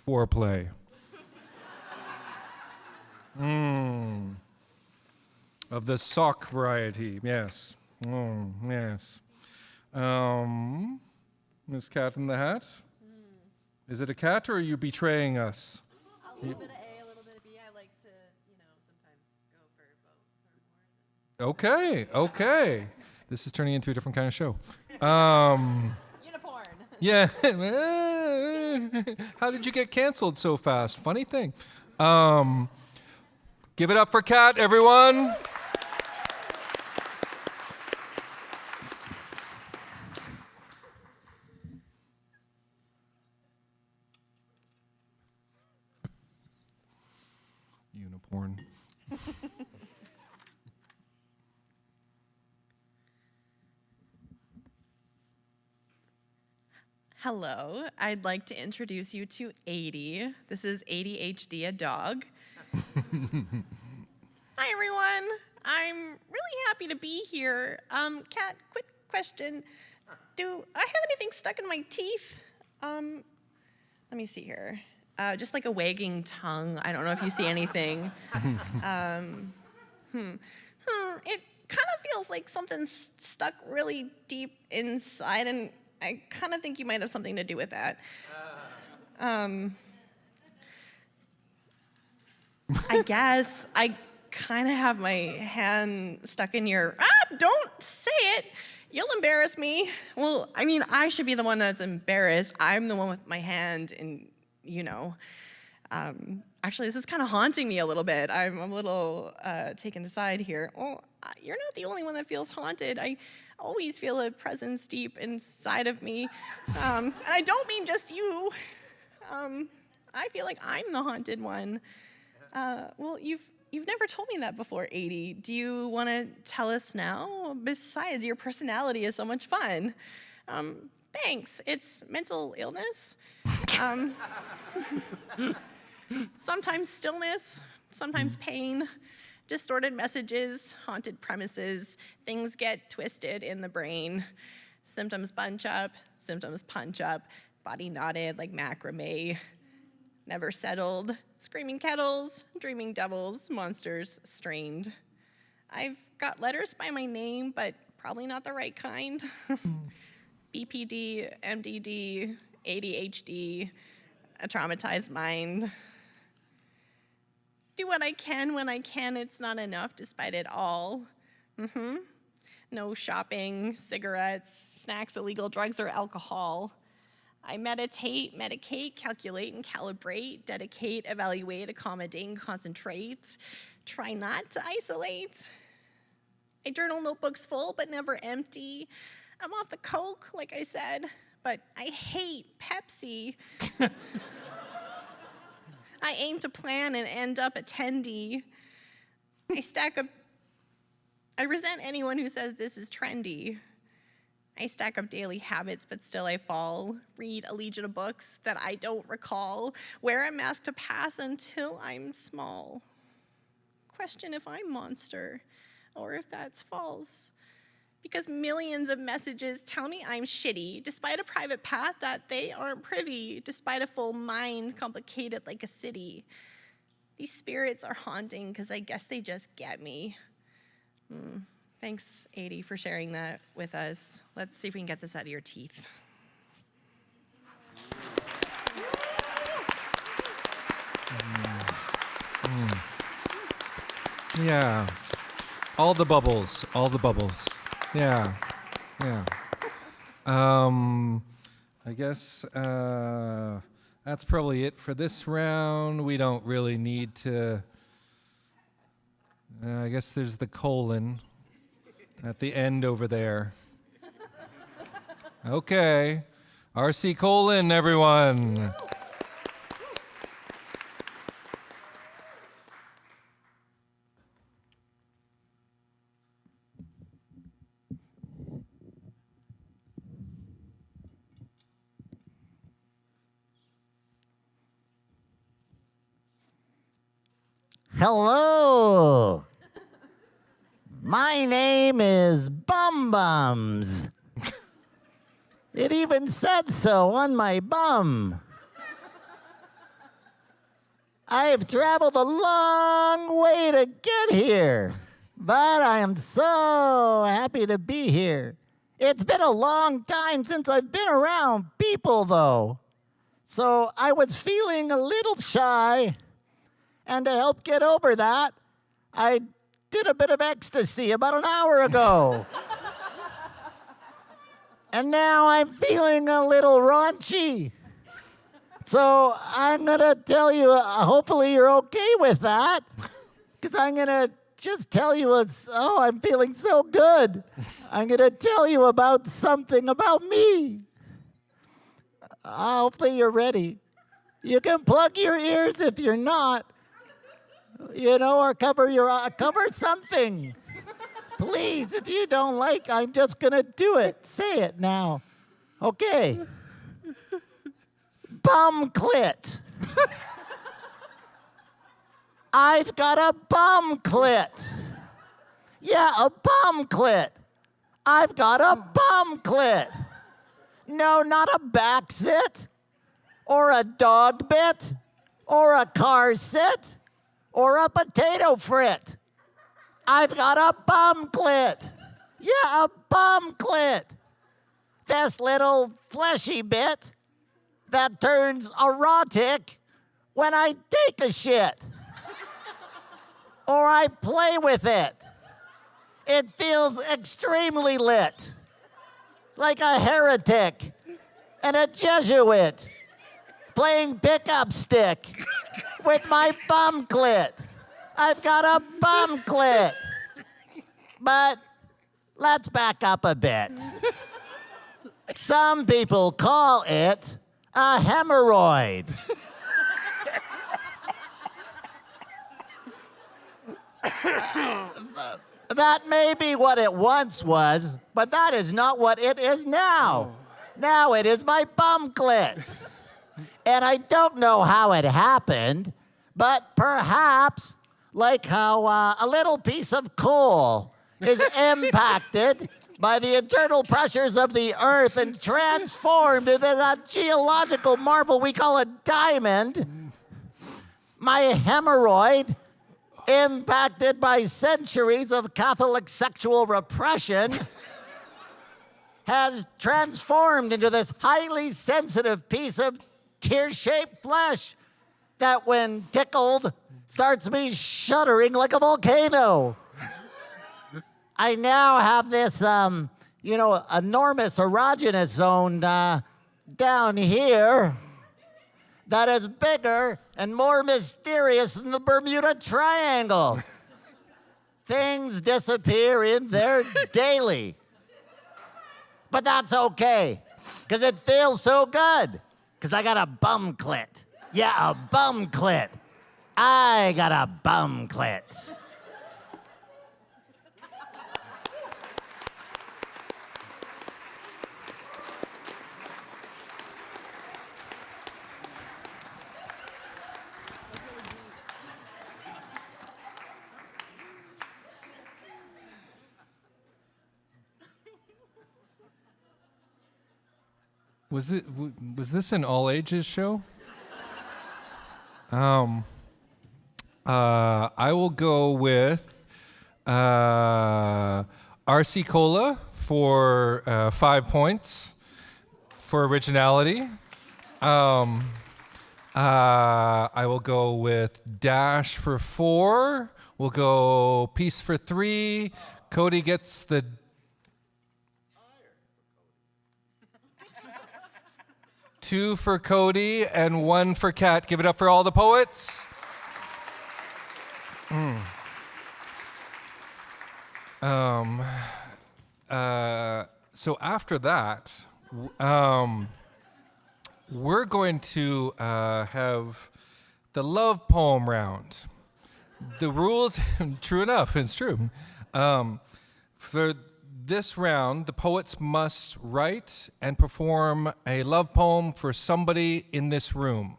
foreplay. Of the sock variety, yes. Oh, yes. Miss Cat in the Hat? Is it a cat, or are you betraying us? A little bit of A, a little bit of B. I like to, sometimes go for both or more. Okay. This is turning into a different kind of show. Unicorn. Yeah. How did you get canceled so fast? Funny thing. Give it up for Kat, everyone. Unicorn. Hello, I'd like to introduce you to 80. This is ADHD, a dog. Hi, everyone. I'm really happy to be here. Kat, quick question. Do I have anything stuck in my teeth? Let me see here. Just like a wagging tongue. I don't know if you see anything. It kind of feels like something's stuck really deep inside, and I kind of think you might have something to do with that. I guess I kind of have my hand stuck in your, don't say it. You'll embarrass me. Well, I should be the one that's embarrassed. I'm the one with my hand in, actually, this is kind of haunting me a little bit. I'm a little taken aside here. Oh, you're not the only one that feels haunted. I always feel a presence deep inside of me. And I don't mean just you. I feel like I'm the haunted one. Well, you've never told me that before, 80. Do you want to tell us now? Besides, your personality is so much fun. Thanks. It's mental illness. Sometimes stillness, sometimes pain, distorted messages, haunted premises, things get twisted in the brain. Symptoms bunch up, symptoms punch up, body knotted like macrame. Never settled, screaming kettles, dreaming devils, monsters strained. I've got letters by my name, but probably not the right kind. BPD, MDD, ADHD, a traumatized mind. Do what I can when I can, it's not enough despite it all. No shopping, cigarettes, snacks, illegal drugs, or alcohol. I meditate, medicate, calculate, and calibrate, dedicate, evaluate, accommodate, and concentrate. Try not to isolate. I journal notebooks full, but never empty. I'm off the Coke, like I said, but I hate Pepsi. I aim to plan and end up attendee. I resent anyone who says this is trendy. I stack up daily habits, but still I fall. Read a legion of books that I don't recall. Wear a mask to pass until I'm small. Question if I'm monster, or if that's false. Because millions of messages tell me I'm shitty, despite a private path that they aren't privy, despite a full mind complicated like a city. These spirits are haunting, because I guess they just get me. Thanks, Adi, for sharing that with us. Let's see if we can get this out of your teeth. Yeah. All the bubbles. All the bubbles. Yeah. Yeah. I guess that's probably it for this round. We don't really need to. I guess there's the colon at the end over there. Okay. RC colon, everyone. Hello. My name is Bum Bums. It even said so on my bum. I've traveled a long way to get here, but I am so happy to be here. It's been a long time since I've been around people, though. So I was feeling a little shy, and to help get over that, I did a bit of ecstasy about an hour ago. And now I'm feeling a little raunchy. So I'm going to tell you, hopefully you're okay with that, because I'm going to just tell you, I'm feeling so good. I'm going to tell you about something about me. Hopefully you're ready. You can plug your ears if you're not. Or cover something. Please, if you don't like, I'm just gonna do it. Say it now. Okay. Bum clit. I've got a bum clit. Yeah, a bum clit. I've got a bum clit. No, not a back sit, or a dog bit, or a car sit, or a potato frit. I've got a bum clit. Yeah, a bum clit. This little fleshy bit that turns erotic when I take a shit. Or I play with it. It feels extremely lit. Like a heretic and a Jesuit playing pickup stick with my bum clit. I've got a bum clit. But let's back up a bit. Some people call it a hemorrhoid. That may be what it once was, but that is not what it is now. Now it is my bum clit. And I don't know how it happened, but perhaps like how a little piece of coal is impacted by the internal pressures of the earth and transformed into that geological marvel we call a diamond. My hemorrhoid, impacted by centuries of Catholic sexual repression, has transformed into this highly sensitive piece of tear-shaped flesh that, when tickled, starts me shuddering like a volcano. I now have this, enormous erogenous zone down here that is bigger and more mysterious than the Bermuda Triangle. Things disappear in there daily. But that's okay, because it feels so good, because I got a bum clit. Yeah, a bum clit. I got a bum clit. Was this an all ages show? I will go with RC Cola for 5 points for originality. I will go with Dash for 4. We'll go Peace for 3. Khodi gets the 2 for Khodi and 1 for Kat. Give it up for all the poets. So after that, we're going to have the love poem round. The rules, true enough, it's true. For this round, the poets must write and perform a love poem for somebody in this room.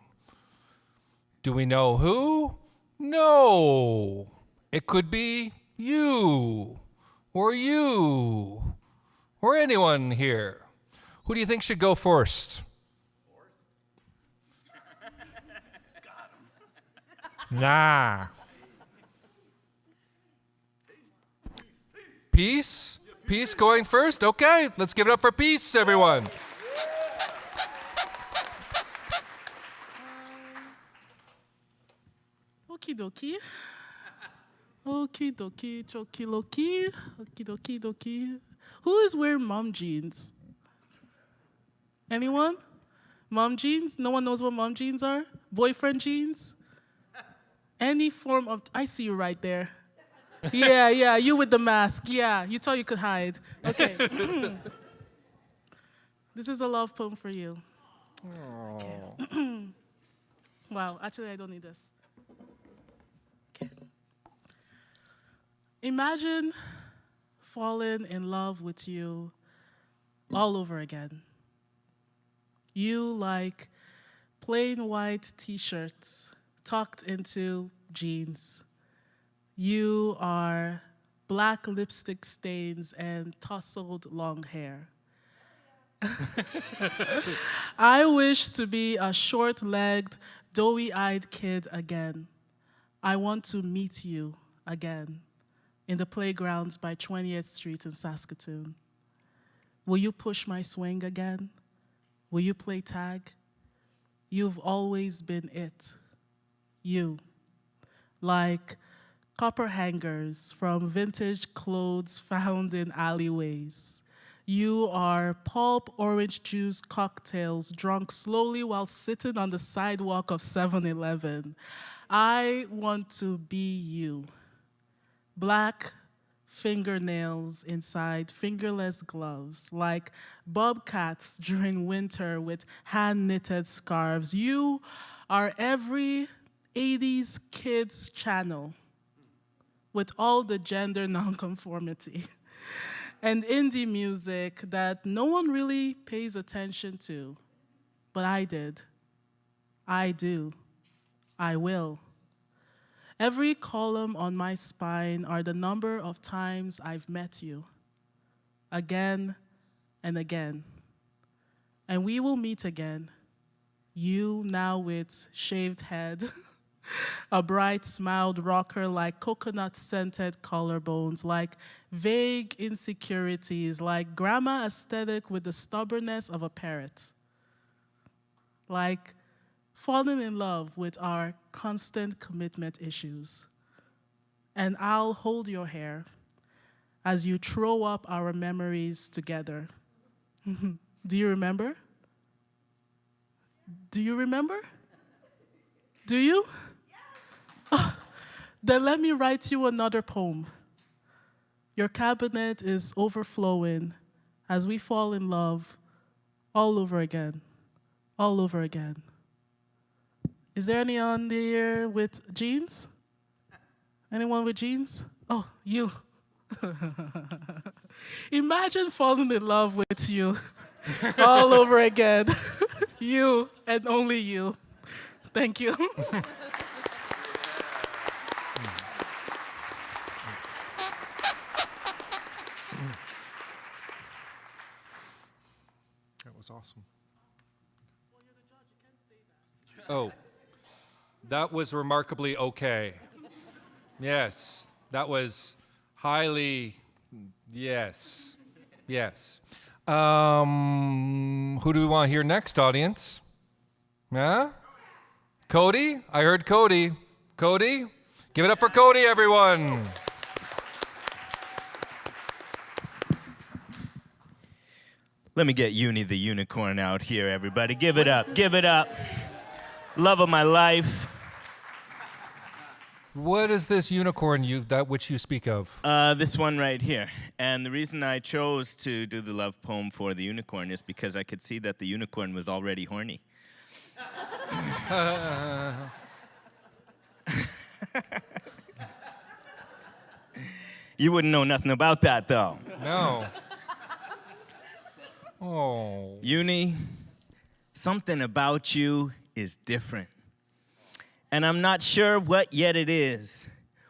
Do we know who? No. It could be you, or anyone here. Who do you think should go first? Nah. Peace? Peace going first? Okay, let's give it up for Peace, everyone. Okie dokie. Okie dokie, choki loki. Okie dokie dokie. Who is wearing mom jeans? Anyone? Mom jeans? No one knows what mom jeans are? Boyfriend jeans? Any form of, I see you right there. Yeah, you with the mask. Yeah, you thought you could hide. Okay. This is a love poem for you. Okay. Wow, actually, I don't need this. Okay. Imagine falling in love with you all over again. You like plain white t-shirts tucked into jeans. You are black lipstick stains and tousled long hair. I wish to be a short-legged, doughy-eyed kid again. I want to meet you again in the playgrounds by 20th Street in Saskatoon. Will you push my swing again? Will you play tag? You've always been it. You. Like copper hangers from vintage clothes found in alleyways. You are pulp orange juice cocktails drunk slowly while sitting on the sidewalk of 7-Eleven. I want to be you. Black fingernails inside fingerless gloves, like bobcats during winter with hand-knitted scarves. You are every 80s kids channel with all the gender nonconformity and indie music that no one really pays attention to. But I did. I do. I will. Every column on my spine are the number of times I've met you, again and again. And we will meet again, you now with shaved head, A bright-smiled rocker like coconut-scented collarbones, like vague insecurities, like grammar aesthetic with the stubbornness of a parrot. Like falling in love with our constant commitment issues. And I'll hold your hair as you throw up our memories together. Do you remember? Do you remember? Do you? Oh, then let me write you another poem. Your cabinet is overflowing as we fall in love all over again. All over again. Is there anyone here with jeans? Anyone with jeans? Oh, you. Imagine falling in love with you all over again. You and only you. Thank you. That was awesome. Oh, that was remarkably okay. Yes, that was highly, yes, yes. Who do we want to hear next, audience? Yeah? Khodi? I heard Khodi. Khodi? Give it up for Khodi, everyone. Let me get Uni the unicorn out here, everybody. Give it up, give it up. Love of my life. What is this unicorn that which you speak of? This one right here. And the reason I chose to do the love poem for the unicorn is because I could see that the unicorn was already horny. You wouldn't know nothing about that, though. No. Oh. Uni, something about you is different. And I'm not sure what yet it is.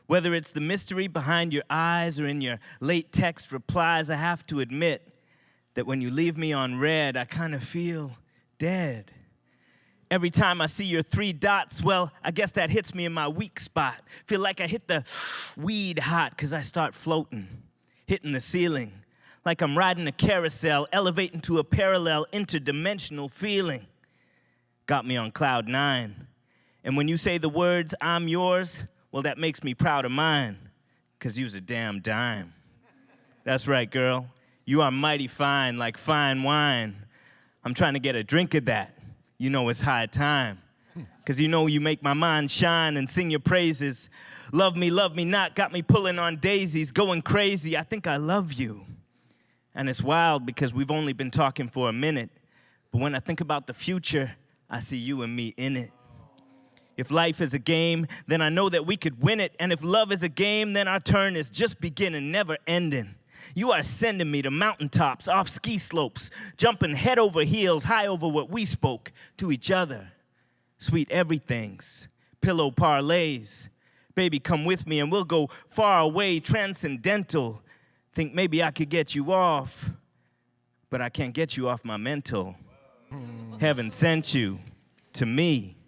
Whether it's the mystery behind your eyes or in your late text replies, I have to admit that when you leave me on red, I kind of feel dead. Every time I see your 3 dots, well, I guess that hits me in my weak spot. Feel like I hit the weed hot because I start floating, hitting the ceiling. Like I'm riding a carousel, elevating to a parallel interdimensional feeling. Got me on cloud 9. And when you say the words, I'm yours, well, that makes me proud of mine, because you's a damn dime. That's right, girl. You are mighty fine, like fine wine. I'm trying to get a drink of that. You know it's high time, because you know you make my mind shine and sing your praises. Love me not, got me pulling on daisies, going crazy. I think I love you. And it's wild because we've only been talking for a minute, but when I think about the future, I see you and me in it. If life is a game, then I know that we could win it. And if love is a game, then our turn is just beginning, never ending. You are sending me to mountaintops, off ski slopes, jumping head over heels, high over what we spoke to each other. Sweet everythings, pillow parlays. Baby, come with me and we'll go far away, transcendental. Think maybe I could get you off, but I can't get you off my mental. Heaven sent you to me.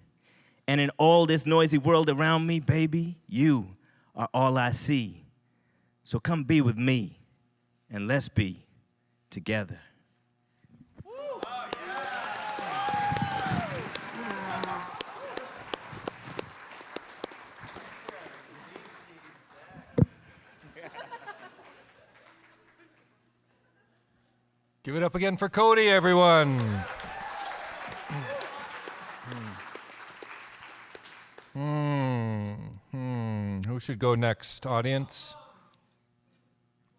And in all this noisy world around me, baby, you are all I see. So come be with me, and let's be together. Give it up again for Khodi, everyone. Who should go next, audience?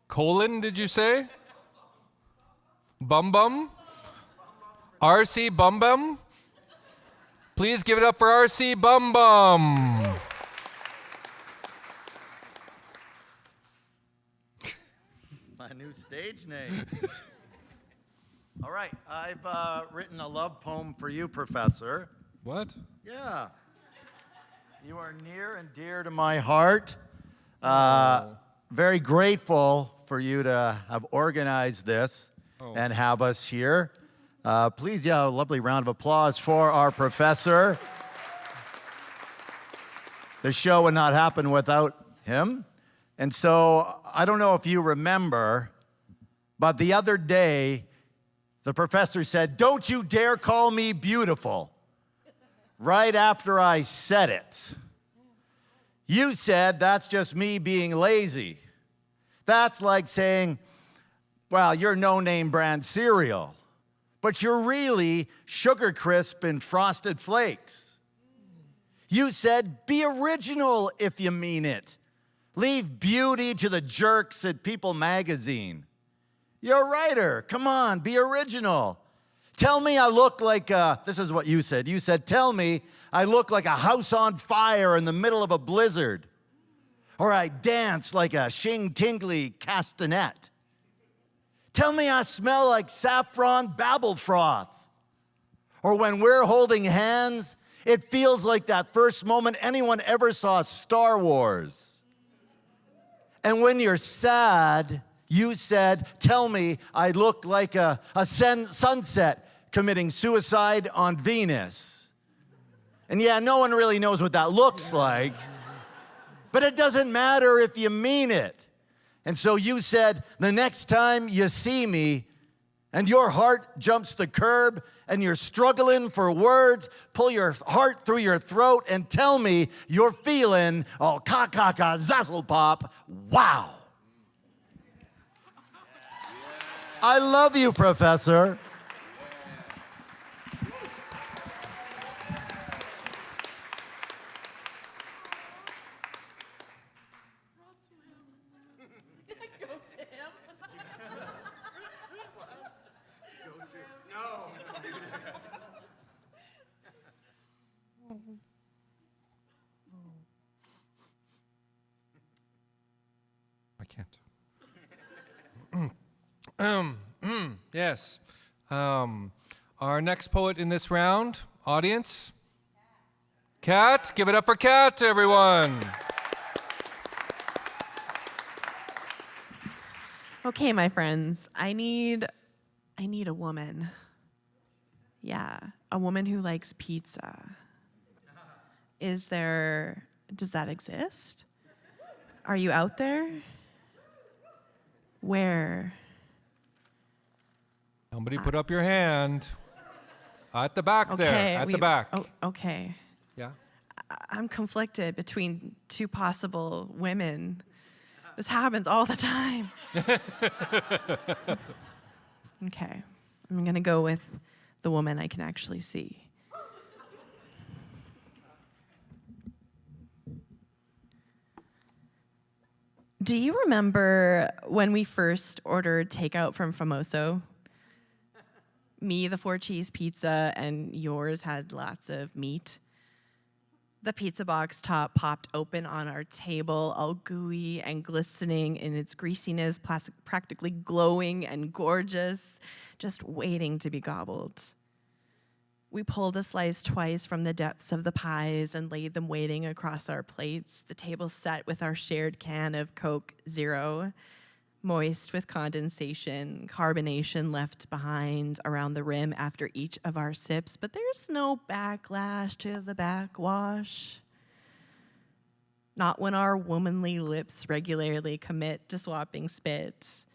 Colon, did you say? Bum Bum? RC Bum Bum? Please give it up for RC Bum Bum. My new stage name. All right, I've written a love poem for you, Professor. What? Yeah. You are near and dear to my heart. Very grateful for you to have organized this and have us here. Please, a lovely round of applause for our professor. The show would not happen without him. And so I don't know if you remember, but the other day, the professor said, "Don't you dare call me beautiful," right after I said it. You said, "That's just me being lazy." That's like saying, "Well, you're no-name brand cereal, but you're really Sugar Crisp and Frosted Flakes." You said, "Be original if you mean it. Leave beauty to the jerks at People magazine. You're a writer. Come on, be original. Tell me I look like this is what you said. You said, "Tell me I look like a house on fire in the middle of a blizzard. Or I dance like a shing-tingly castanet. Tell me I smell like saffron babble froth. Or when we're holding hands, it feels like that first moment anyone ever saw Star Wars. And when you're sad, you said, "Tell me I look like a sunset committing suicide on Venus." And yeah, no one really knows what that looks like, but it doesn't matter if you mean it. And so you said, "The next time you see me and your heart jumps the curb and you're struggling for words, pull your heart through your throat and tell me you're feeling all ka-ka-ka zazzle-pop, wow." I love you, Professor. I can't. Yes. Our next poet in this round, audience. Kat, give it up for Kat, everyone. Okay, my friends, I need a woman. Yeah, a woman who likes pizza. Does that exist? Are you out there? Where? Somebody put up your hand. At the back there, at the back. Oh, okay. Yeah. I'm conflicted between two possible women. This happens all the time. Okay, I'm gonna go with the woman I can actually see. Do you remember when we first ordered takeout from Famoso? Me, the 4-cheese pizza, and yours had lots of meat. The pizza box top popped open on our table, all gooey and glistening in its greasiness, practically glowing and gorgeous, just waiting to be gobbled. We pulled a slice twice from the depths of the pies and laid them waiting across our plates, the table set with our shared can of Coke Zero, moist with condensation, carbonation left behind around the rim after each of our sips, but there's no backlash to the backwash. Not when our womanly lips regularly commit to swapping spit.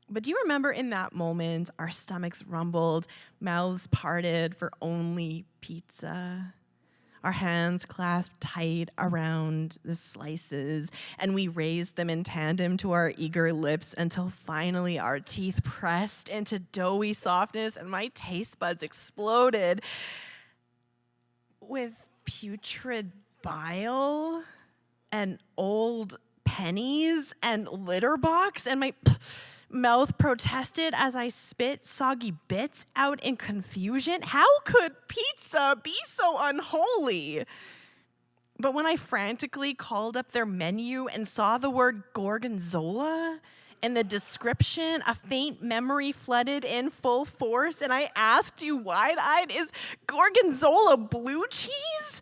But do you remember in that moment, our stomachs rumbled, mouths parted for only pizza? Our hands clasped tight around the slices, and we raised them in tandem to our eager lips until finally our teeth pressed into doughy softness and my taste buds exploded with putrid bile and old pennies and litter box, and my mouth protested as I spit soggy bits out in confusion. How could pizza be so unholy? But when I frantically called up their menu and saw the word gorgonzola in the description, a faint memory flooded in full force, and I asked you wide-eyed, "Is gorgonzola blue cheese?"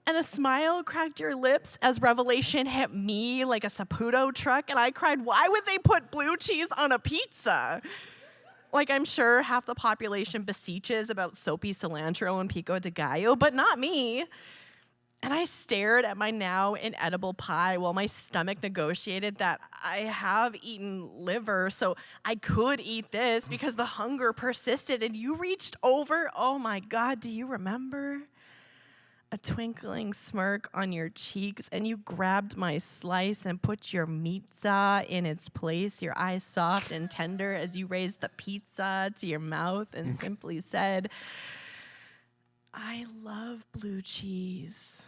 And a smile cracked your lips as revelation hit me like a Saputo truck, and I cried, "Why would they put blue cheese on a pizza?" Like, I'm sure half the population beseeches about soapy cilantro and pico de gallo, but not me. And I stared at my now inedible pie while my stomach negotiated that I have eaten liver, so I could eat this because the hunger persisted. And you reached over. Oh my God, do you remember? A twinkling smirk on your cheeks, and you grabbed my slice and put your pizza in its place, your eyes soft and tender as you raised the pizza to your mouth and simply said, I love blue cheese.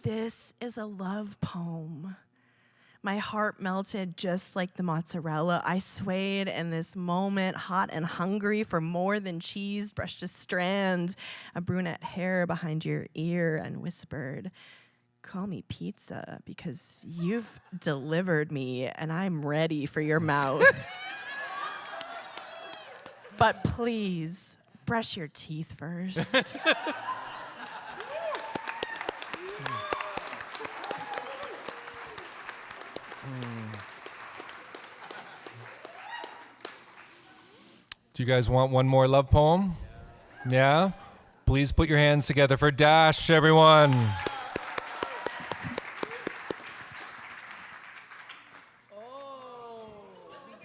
This is a love poem. My heart melted just like the mozzarella. I swayed in this moment, hot and hungry for more than cheese, brushed a strand of brunette hair behind your ear and whispered, call me pizza because you've delivered me and I'm ready for your mouth. But please, brush your teeth first. Do you guys want one more love poem? Yeah? Please put your hands together for Dash, everyone.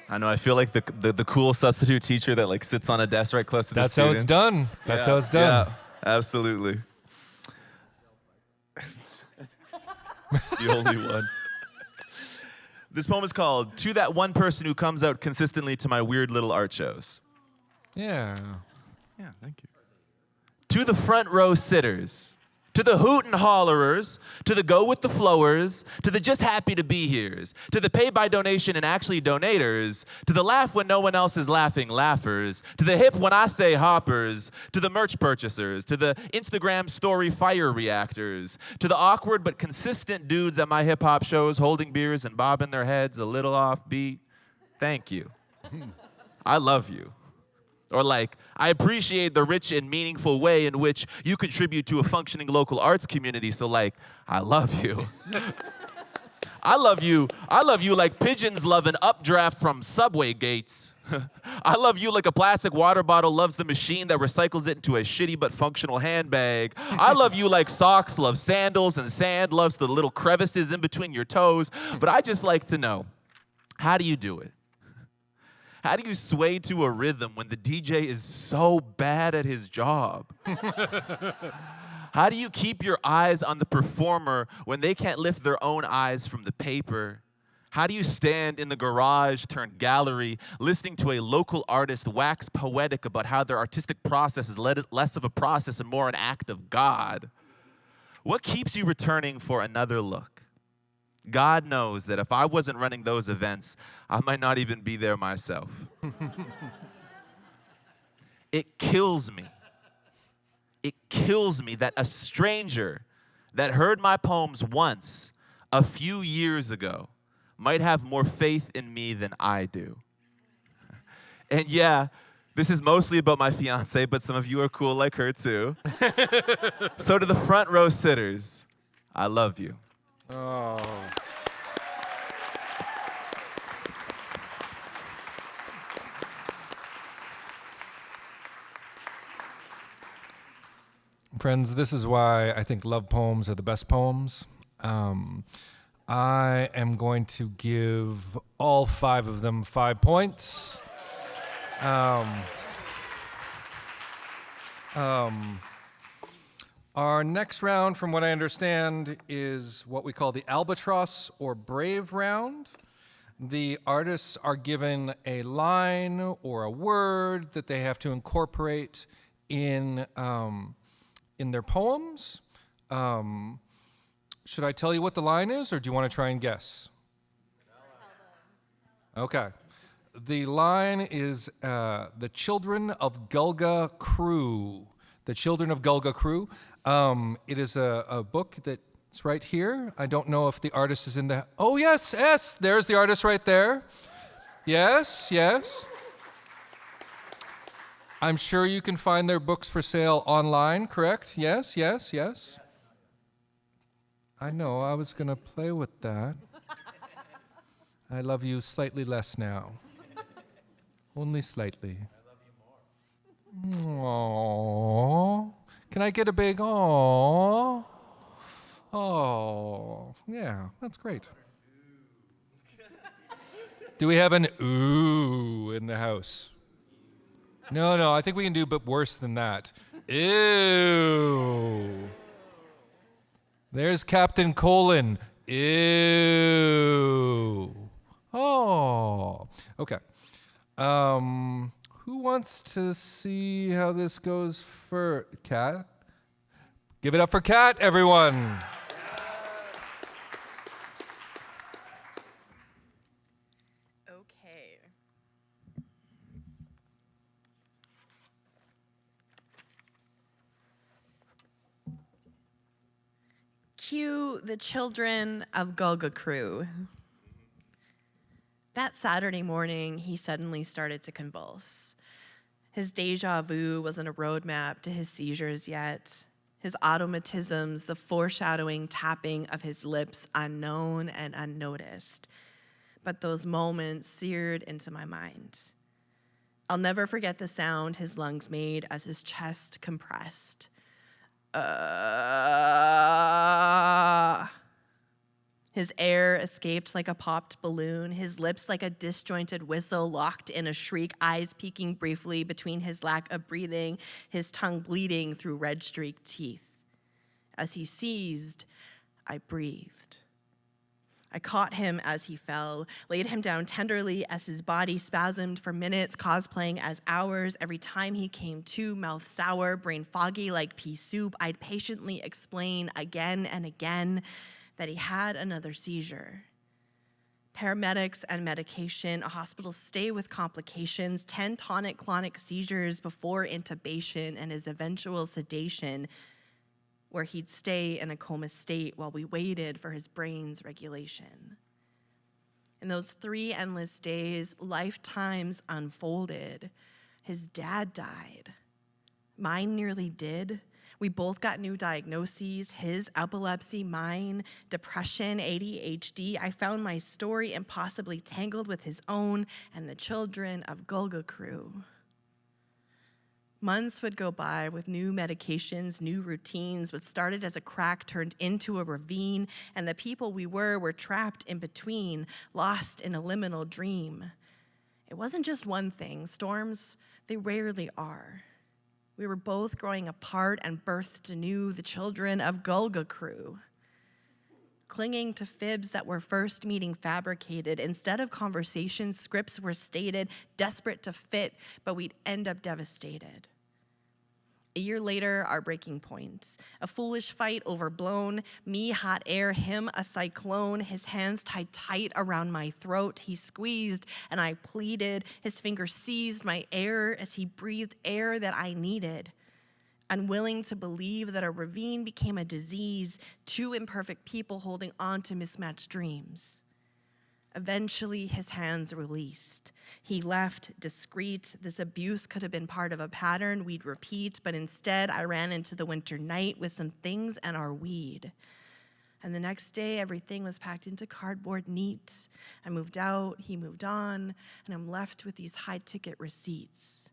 I know, I feel like the cool substitute teacher that like sits on a desk right close to the That's how students. it's done. That's how it's done. Yeah, absolutely. The only one. This poem is called To That One Person Who Comes Out Consistently to My Weird Little Art Shows. Yeah. Yeah, thank you. To the front row sitters, to the hoot and hollerers, to the go with the flowers, to the just happy to be here's, to the pay by donation and actually donators, to the laugh when no one else is laughing laughers, to the hip when I say hoppers, to the merch purchasers, to the Instagram story fire reactors, to the awkward but consistent dudes at my hip hop shows holding beers and bobbing their heads a little offbeat. Thank you. I love you. Or like, I appreciate the rich and meaningful way in which you contribute to a functioning local arts community. So like, I love you. I love you like pigeons love an updraft from subway gates. I love you like a plastic water bottle loves the machine that recycles it into a shitty but functional handbag. I love you like socks love sandals and sand loves the little crevices in between your toes. But I just like to know, how do you do it? How do you sway to a rhythm when the DJ is so bad at his job? How do you keep your eyes on the performer when they can't lift their own eyes from the paper? How do you stand in the garage turned gallery listening to a local artist wax poetic about how their artistic process is less of a process and more an act of God? What keeps you returning for another look? God knows that if I wasn't running those events, I might not even be there myself. It kills me. It kills me that a stranger that heard my poems once, a few years ago, might have more faith in me than I do. And yeah, this is mostly about my fiance, but some of you are cool like her too. So to the front row sitters, I love you. Oh. Friends, this is why I think love poems are the best poems. I am going to give all 5 of them 5 points. Our next round, from what I understand, is what we call the albatross or brave round. The artists are given a line or a word that they have to incorporate in their poems. Should I tell you what the line is, or do you want to try and guess? Okay. The line is The Children of Gulga Crew. The Children of Gulga Crew. It is a book that's right here. I don't know if the artist is in the... Oh, yes, yes. There's the artist right there. Yes, yes. I'm sure you can find their books for sale online, correct? Yes, yes, yes. I know, I was going to play with that. I love you slightly less now. Only slightly. I love you more. Aww. Can I get a big aww? Oh, yeah, that's great. Do we have an ooh in the house? No, I think we can do but worse than that. Ew. There's Captain Colon. Ew. Oh. Okay. Who wants to see how this goes for Kat? Give it up for Kat, everyone. Okay. Cue the children of Gulga Crew. That Saturday morning, he suddenly started to convulse. His deja vu wasn't a roadmap to his seizures yet. His automatisms, the foreshadowing tapping of his lips, unknown and unnoticed. But those moments seared into my mind. I'll never forget the sound his lungs made as his chest compressed. His air escaped like a popped balloon, his lips like a disjointed whistle locked in a shriek, eyes peeking briefly between his lack of breathing, his tongue bleeding through red-streaked teeth. As he seized, I breathed. I caught him as he fell, laid him down tenderly as his body spasmed for minutes, cosplaying as hours. Every time he came to, mouth sour, brain foggy like pea soup, I'd patiently explain again and again that he had another seizure. Paramedics and medication, a hospital stay with complications, 10 tonic-clonic seizures before intubation and his eventual sedation, where he'd stay in a coma state while we waited for his brain's regulation. In those 3 endless days, lifetimes unfolded. His dad died. Mine nearly did. We both got new diagnoses, his epilepsy, mine depression, ADHD. I found my story impossibly tangled with his own and the children of Gulga Crew. Months would go by with new medications, new routines. What started as a crack turned into a ravine, and the people we were trapped in between, lost in a liminal dream. It wasn't just one thing. Storms, they rarely are. We were both growing apart and birthed anew, the children of Gulga Crew. Clinging to fibs that were first meeting fabricated. Instead of conversations, scripts were stated, desperate to fit, but we'd end up devastated. A year later, our breaking point. A foolish fight overblown, me hot air, him a cyclone, his hands tied tight around my throat. He squeezed and I pleaded, his fingers seized my air as he breathed air that I needed. Unwilling to believe that a ravine became a disease, 2 imperfect people holding on to mismatched dreams. Eventually, his hands released. He left discreet. This abuse could have been part of a pattern we'd repeat, but instead I ran into the winter night with some things and our weed. And the next day, everything was packed into cardboard neat. I moved out, he moved on, and I'm left with these high-ticket receipts,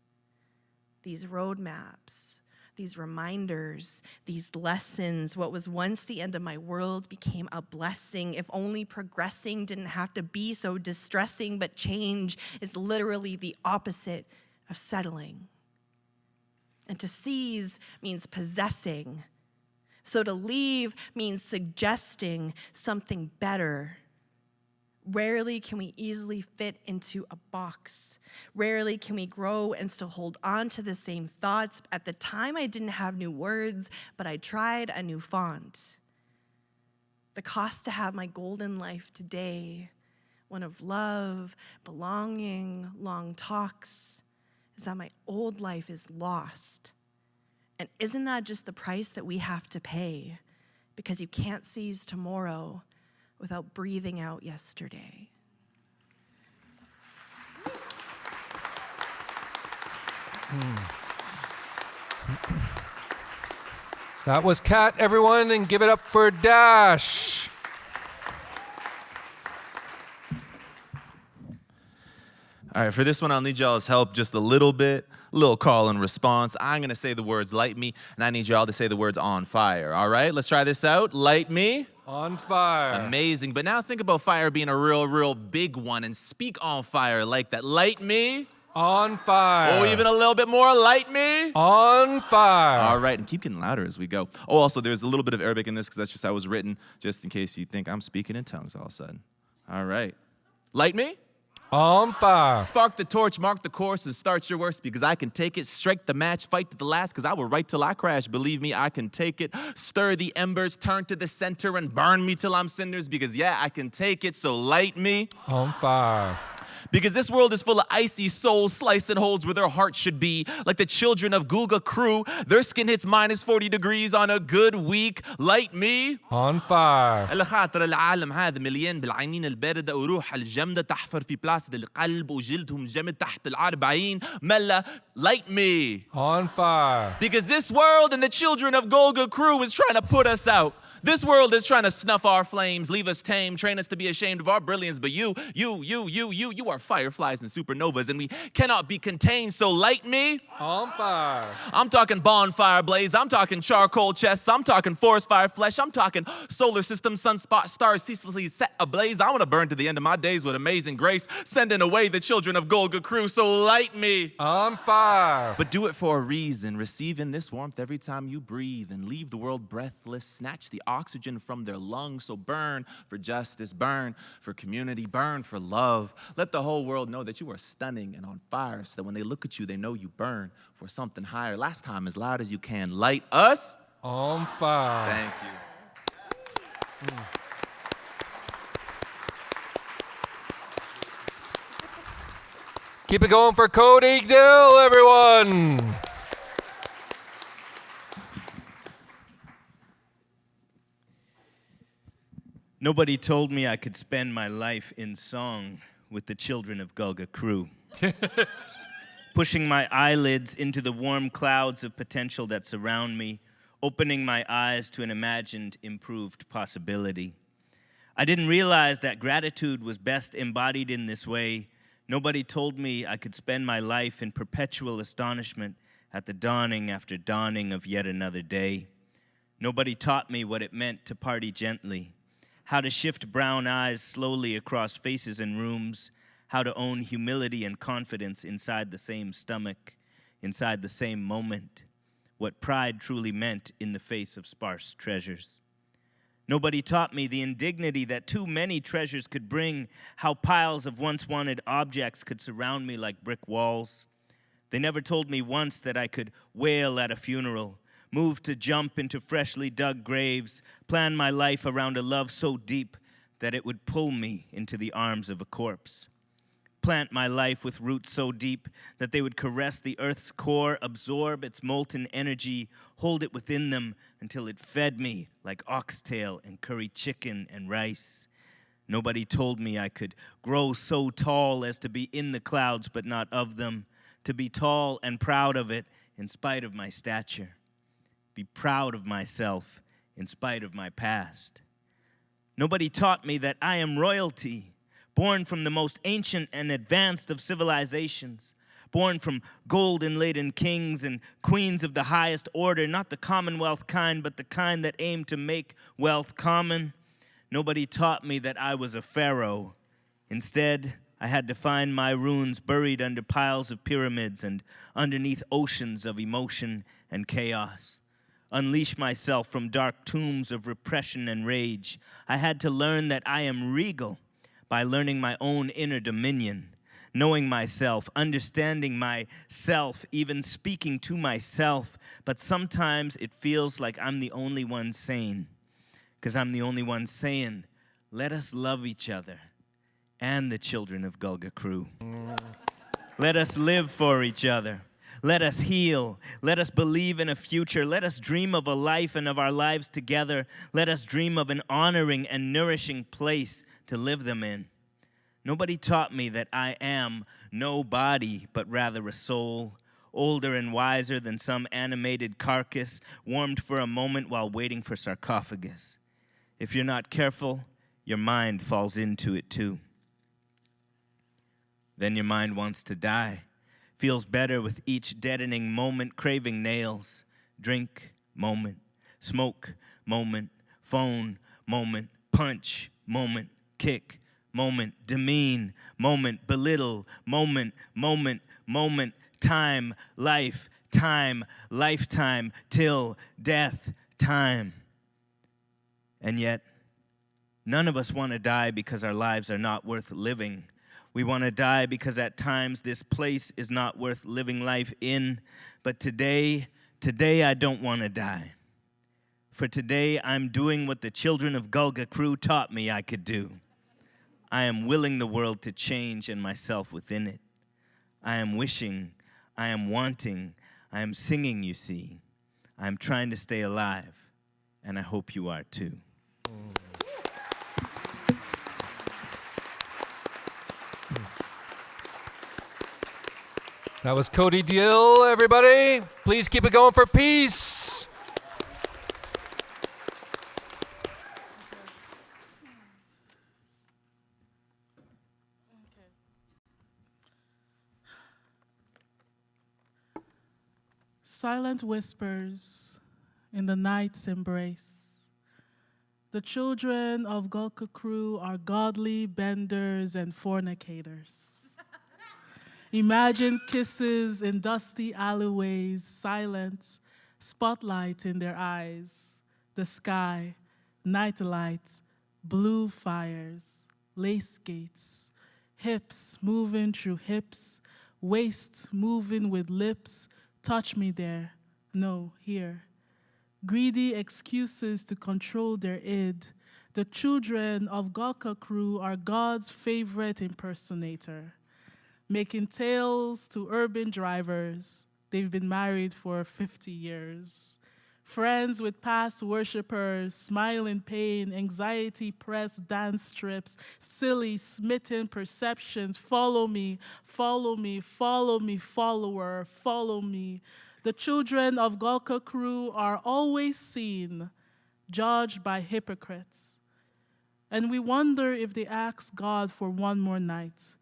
these roadmaps, these reminders, these lessons. What was once the end of my world became a blessing. If only progressing didn't have to be so distressing, but change is literally the opposite of settling. And to seize means possessing. So to leave means suggesting something better. Rarely can we easily fit into a box. Rarely can we grow and still hold on to the same thoughts. At the time, I didn't have new words, but I tried a new font. The cost to have my golden life today, one of love, belonging, long talks, is that my old life is lost. And isn't that just the price that we have to pay? Because you can't seize tomorrow without breathing out yesterday. That was Kat, everyone, and give it up for Dash. All right, for this one, I'll need y'all's help just a little bit. Little call and response. I'm going to say the words light me, and I need y'all to say the words on fire. All right, let's try this out. Light me. On fire. Amazing. But now think about fire being a real big one, and speak on fire like that. Light me. On fire. Oh, even a little bit more. Light me. On fire. All right, and keep getting louder as we go. Oh, also, there's a little bit of Arabic in this because that's just how it was written, just in case you think I'm speaking in tongues all of a sudden. All right. Light me. On fire. Spark the torch, mark the course, and start your worst because I can take it. Strike the match, fight to the last because I will right till I crash. Believe me, I can take it. Stir the embers, turn to the center, and burn me till I'm cinders because, yeah, I can take it. So light me. On fire. Because this world is full of icy souls slicing holes where their hearts should be. Like the children of Gulga crew, their skin hits minus 40 degrees on a good week. Light me. On fire. الخاطر العالم هذا مليان بالعينين الباردة وروح الجمدة تحفر في بلاصة القلب وجلدهم جمد تحت العربعين ملا. Light me. On fire. Because this world and the children of Golga crew is trying to put us out. This world is trying to snuff our flames, leave us tame, train us to be ashamed of our brilliance. But you are fireflies and supernovas, and we cannot be contained. So light me. On fire. I'm talking bonfire blaze. I'm talking charcoal chests. I'm talking forest fire flesh. I'm talking solar system, sunspot, stars ceaselessly set ablaze. I want to burn to the end of my days with amazing grace, sending away the children of Golga crew. So light me. On fire. But do it for a reason. Receive in this warmth every time you breathe and leave the world breathless. Snatch the oxygen from their lungs. So burn for justice, burn for community, burn for love. Let the whole world know that you are stunning and on fire so that when they look at you, they know you burn for something higher. Last time, as loud as you can. Light us. On fire. Thank you. Keep it going for Khodi Dill, everyone. Nobody told me I could spend my life in song with the children of Gulga crew. Pushing my eyelids into the warm clouds of potential that surround me, opening my eyes to an imagined improved possibility. I didn't realize that gratitude was best embodied in this way. Nobody told me I could spend my life in perpetual astonishment at the dawning after dawning of yet another day. Nobody taught me what it meant to party gently, how to shift brown eyes slowly across faces and rooms, how to own humility and confidence inside the same stomach, inside the same moment, what pride truly meant in the face of sparse treasures. Nobody taught me the indignity that too many treasures could bring, how piles of once-wanted objects could surround me like brick walls. They never told me once that I could wail at a funeral, move to jump into freshly dug graves, plan my life around a love so deep that it would pull me into the arms of a corpse. Plant my life with roots so deep that they would caress the earth's core, absorb its molten energy, hold it within them until it fed me like oxtail and curry chicken and rice. Nobody told me I could grow so tall as to be in the clouds but not of them, to be tall and proud of it in spite of my stature. Be proud of myself in spite of my past. Nobody taught me that I am royalty, born from the most ancient and advanced of civilizations, born from golden-laden kings and queens of the highest order, not the commonwealth kind, but the kind that aimed to make wealth common. Nobody taught me that I was a pharaoh. Instead, I had to find my runes buried under piles of pyramids and underneath oceans of emotion and chaos. Unleash myself from dark tombs of repression and rage. I had to learn that I am regal by learning my own inner dominion, knowing myself, understanding myself, even speaking to myself. But sometimes it feels like I'm the only one sane, because I'm the only one saying, let us love each other and the children of Gulga crew. Let us live for each other. Let us heal. Let us believe in a future. Let us dream of a life and of our lives together. Let us dream of an honoring and nourishing place to live them in. Nobody taught me that I am no body, but rather a soul, older and wiser than some animated carcass, warmed for a moment while waiting for sarcophagus. If you're not careful, your mind falls into it too. Then your mind wants to die. Feels better with each deadening moment, craving nails. Drink, moment. Smoke, moment. Phone, moment. Punch, moment. Kick, moment. Demean, moment. Belittle, moment. Moment, moment. Time, life, time, lifetime, till death, time. And yet, none of us want to die because our lives are not worth living. We want to die because at times this place is not worth living life in. But today I don't want to die. For today I'm doing what the children of Gulga Crew taught me I could do. I am willing the world to change and myself within it. I am wishing, I am wanting, I am singing, you see. I am trying to stay alive, and I hope you are too. That was Khodi Dill, everybody. Please keep it going for peace. Silent whispers in the night's embrace. The children of Gulka Crew are godly benders and fornicators. Imagine kisses in dusty alleyways, silent, spotlight in their eyes, the sky, night lights, blue fires, lace gates, hips moving through hips, waist moving with lips, touch me there, no, here. Greedy excuses to control their id. The children of Gulka Crew are God's favorite impersonator, making tales to urban drivers. They've been married for 50 years. Friends with past worshipers, smile in pain, anxiety-pressed dance strips, silly, smitten perceptions, follow me, follow me, follow me, follower, follow me. The children of Gulka Crew are always seen, judged by hypocrites. And we wonder if they ask God for one more night,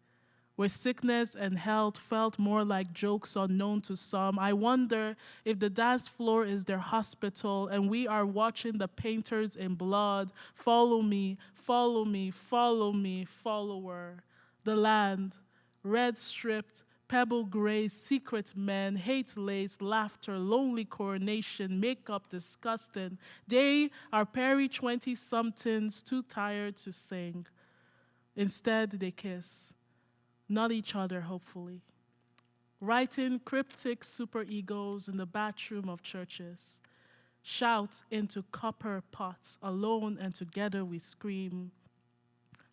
where sickness and health felt more like jokes unknown to some. I wonder if the dance floor is their hospital and we are watching the painters in blood. Follow me, follow me, follow me, follower. The land, red stripped, pebble gray, secret men, hate lace, laughter, lonely coronation, makeup disgusting. They are Perry 20-somethings too tired to sing. Instead, they kiss. Not each other, hopefully. Writing cryptic superegos in the bathroom of churches. Shouts into copper pots, alone and together we scream.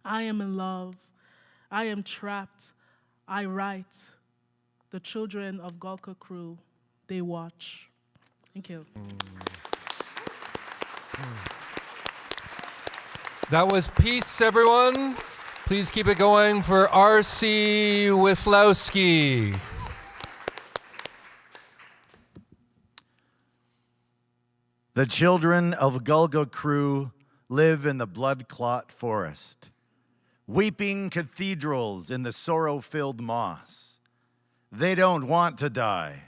I am in love. I am trapped. I write. The children of Gulka Crew, they watch. Thank you. That was peace, everyone. Please keep it going for RC Weslowski. The children of Gulga Crew live in the blood clot forest, weeping cathedrals in the sorrow-filled moss. They don't want to die,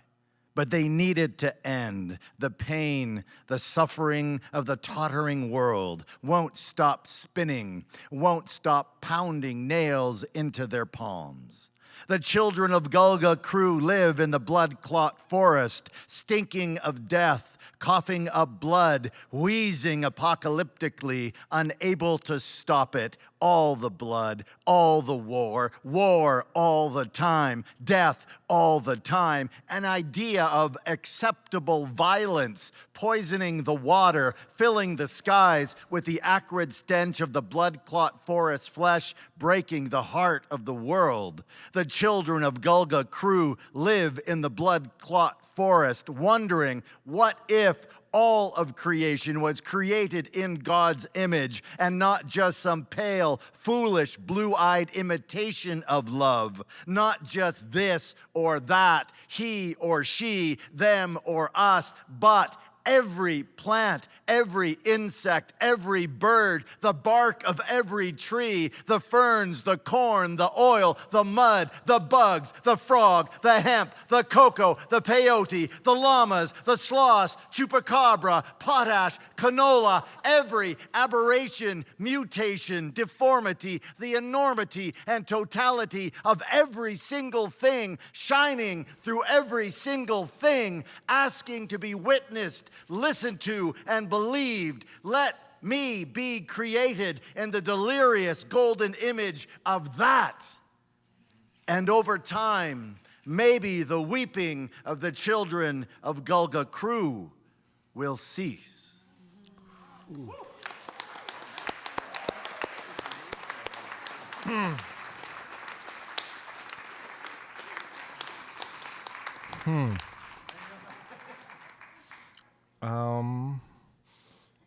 but they need it to end. The pain, the suffering of the tottering world won't stop spinning, won't stop pounding nails into their palms. The children of Gulga Crew live in the blood clot forest, stinking of death, coughing up blood, wheezing apocalyptically, unable to stop it. All the blood, all the war, war all the time, death all the time, an idea of acceptable violence, poisoning the water, filling the skies with the acrid stench of the blood clot forest flesh, breaking the heart of the world. The children of Gulga Crew live in the blood clot forest, wondering, what if all of creation was created in God's image and not just some pale, foolish, blue-eyed imitation of love? Not just this or that, he or she, them or us, but every plant, every insect, every bird, the bark of every tree, the ferns, the corn, the oil, the mud, the bugs, the frog, the hemp, the cocoa, the peyote, the llamas, the sloths, chupacabra, potash, canola, every aberration, mutation, deformity, the enormity and totality of every single thing, shining through every single thing, asking to be witnessed, listened to, and believed. Let me be created in the delirious golden image of that. And over time, maybe the weeping of the children of Gulga Crew will cease.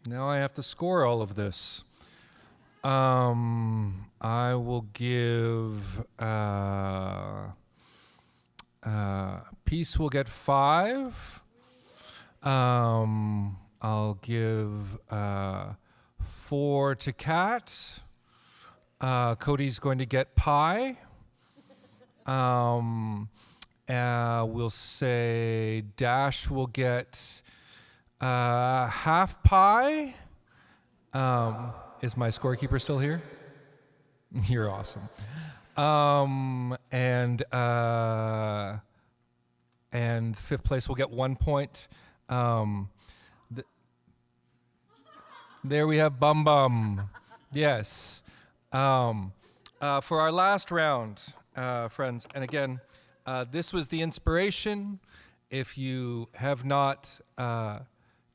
Now I have to score all of this. I will give Peace will get 5. I'll give 4 to Kat. Cody's going to get pie. We'll say Dash will get half pie. Is my scorekeeper still here? You're awesome. And fifth place will get 1 point. There we have Bum Bum. Yes. For our last round, friends, and again, this was the inspiration. If you have not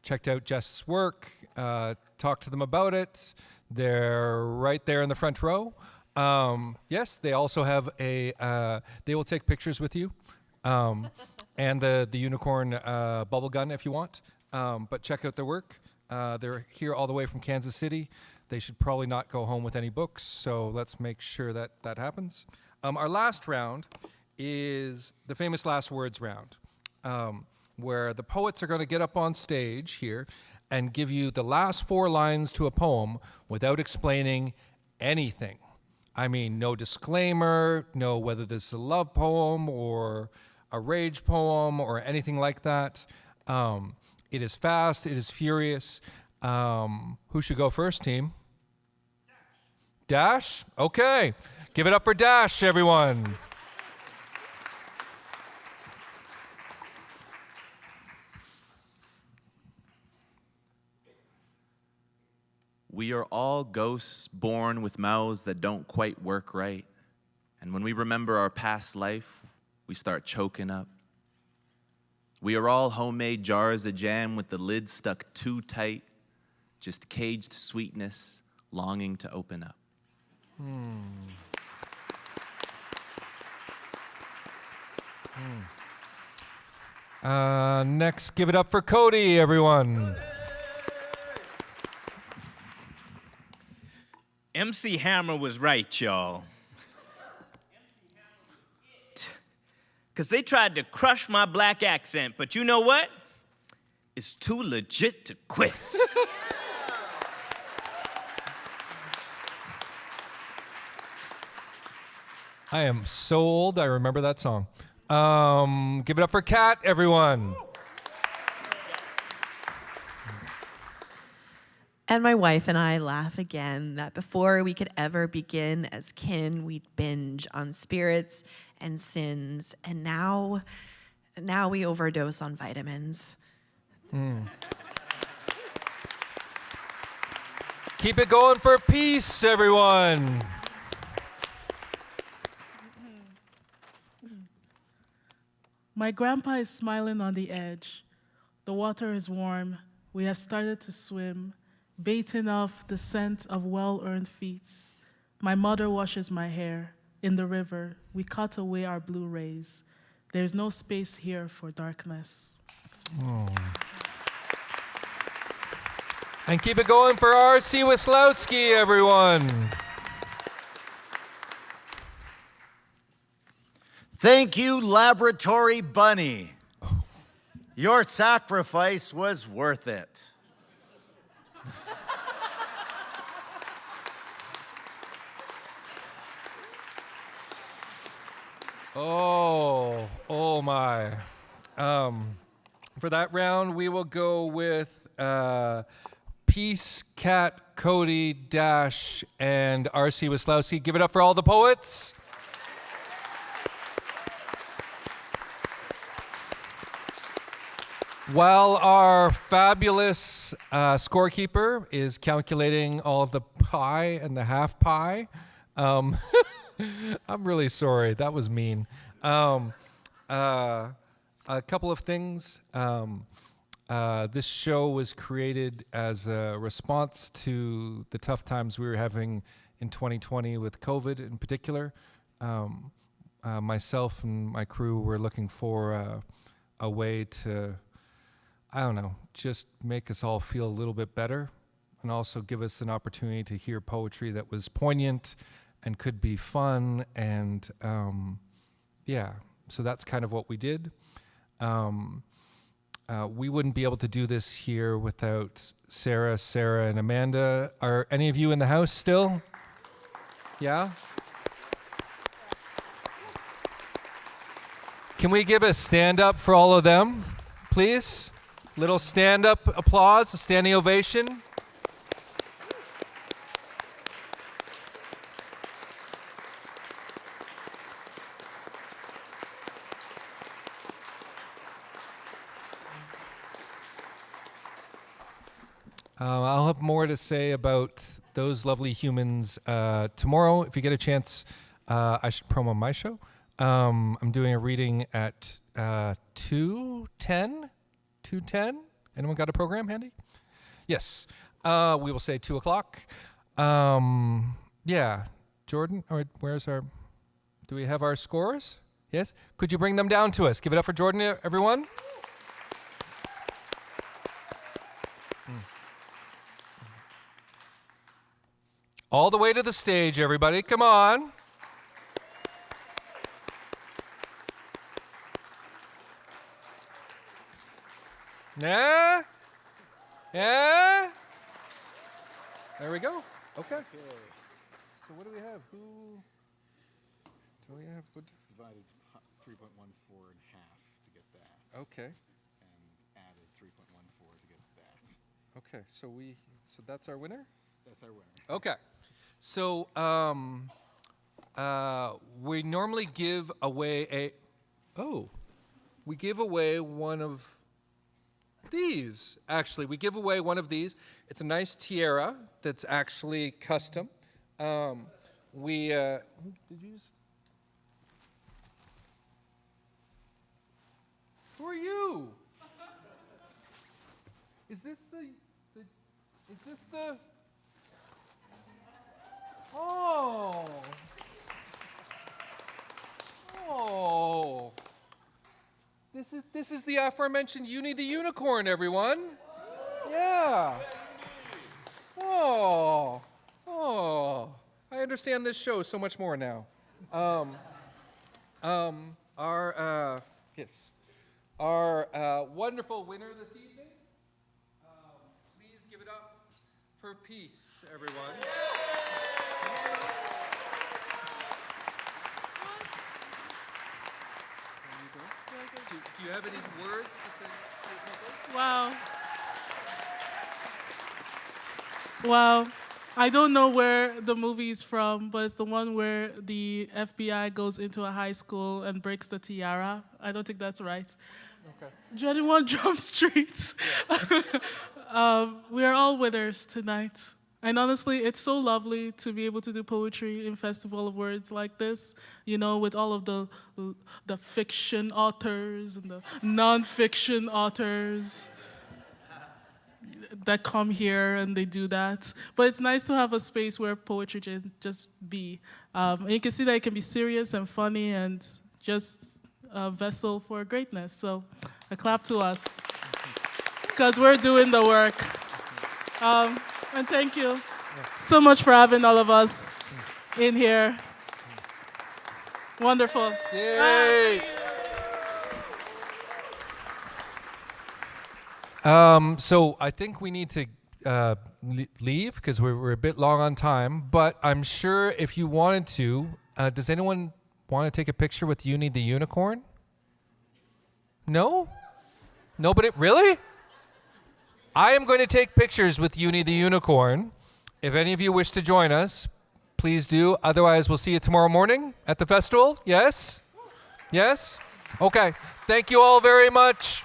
checked out Jess's work, talk to them about it. They're right there in the front row. Yes, they also have they will take pictures with you, and the unicorn bubble gun if you want. But check out their work. They're here all the way from Kansas City. They should probably not go home with any books, so let's make sure that that happens. Our last round is the famous last words round, where the poets are going to get up on stage here and give you the last 4 lines to a poem without explaining anything. I mean, no disclaimer, no whether this is a love poem or a rage poem or anything like that. It is fast, it is furious. Who should go first, team? Dash? Okay. Give it up for Dash, everyone. We are all ghosts born with mouths that don't quite work right. And when we remember our past life, we start choking up. We are all homemade jars of jam with the lid stuck too tight, just caged sweetness longing to open up. Next, give it up for Khodi, everyone. MC Hammer was right, y'all. Because they tried to crush my black accent, but you know what? It's too legit to quit. I am so old, I remember that song. Give it up for Kat, everyone. And my wife and I laugh again that before we could ever begin as kin, we'd binge on spirits and sins, and now we overdose on vitamins. Keep it going for peace, everyone. My grandpa is smiling on the edge. The water is warm. We have started to swim, baiting off the scent of well-earned feet. My mother washes my hair. In the river, we cut away our blue rays. There's no space here for darkness. Oh. And keep it going for RC Weslowski, everyone. Thank you, Laboratory Bunny. Your sacrifice was worth it. Oh my. For that round, we will go with Peace, Cat, Khodi, Dash, and RC Weslowski. Give it up for all the poets. While our fabulous scorekeeper is calculating all of the pie and the half pie, I'm really sorry. That was mean. A couple of things. This show was created as a response to the tough times we were having in 2020 with COVID in particular. Myself and my crew were looking for a way to, I don't know, just make us all feel a little bit better and also give us an opportunity to hear poetry that was poignant and could be fun. And yeah, so that's kind of what we did. We wouldn't be able to do this here without Sarah, and Amanda. Are any of you in the house still? Yeah? Can we give a stand up for all of them, please? Little stand up applause, a standing ovation. I'll have more to say about those lovely humans tomorrow. If you get a chance, I should promo my show. I'm doing a reading at 2:10. 2:10? Anyone got a program handy? Yes. We will say 2 o'clock. Yeah. Jordan, all right, where's our... Do we have our scores? Yes? Could you bring them down to us? Give it up for Jordan, everyone. All the way to the stage, everybody. Come on. Yeah? Yeah? There we go. Okay. So what do we have? Who do we have? What? Divided 3.14 in half to get that. Okay. And added 3.14 to get that. Okay. So that's our winner? That's our winner. Okay. So we normally give away we give away one of these. Actually, we give away one of these. It's a nice tiara that's actually custom. Did you just... Who are you? Is this the Oh. Oh. This is the aforementioned Uni the Unicorn, everyone. Yeah. Oh. Oh. I understand this show so much more now. Our wonderful winner this evening. Please give it up for Peace, everyone. Do you have any words to say to people? Wow. I don't know where the movie's from, but it's the one where the FBI goes into a high school and breaks the tiara. I don't think that's right. Okay. 21 Jump Street. We are all winners tonight. And honestly, it's so lovely to be able to do poetry in Festival of Words like this, you know, with all of the fiction authors and the non-fiction authors that come here and they do that. But it's nice to have a space where poetry just be. And you can see that it can be serious and funny and just a vessel for greatness. So a clap to us, because we're doing the work. And thank you so much for having all of us in here. Wonderful. Yay! So I think we need to leave because we're a bit long on time. But I'm sure if you wanted to, does anyone want to take a picture with Uni the Unicorn? No? Nobody? Really? I am going to take pictures with Uni the Unicorn. If any of you wish to join us, please do. Otherwise, we'll see you tomorrow morning at the festival. Yes? Yes? Okay. Thank you all very much.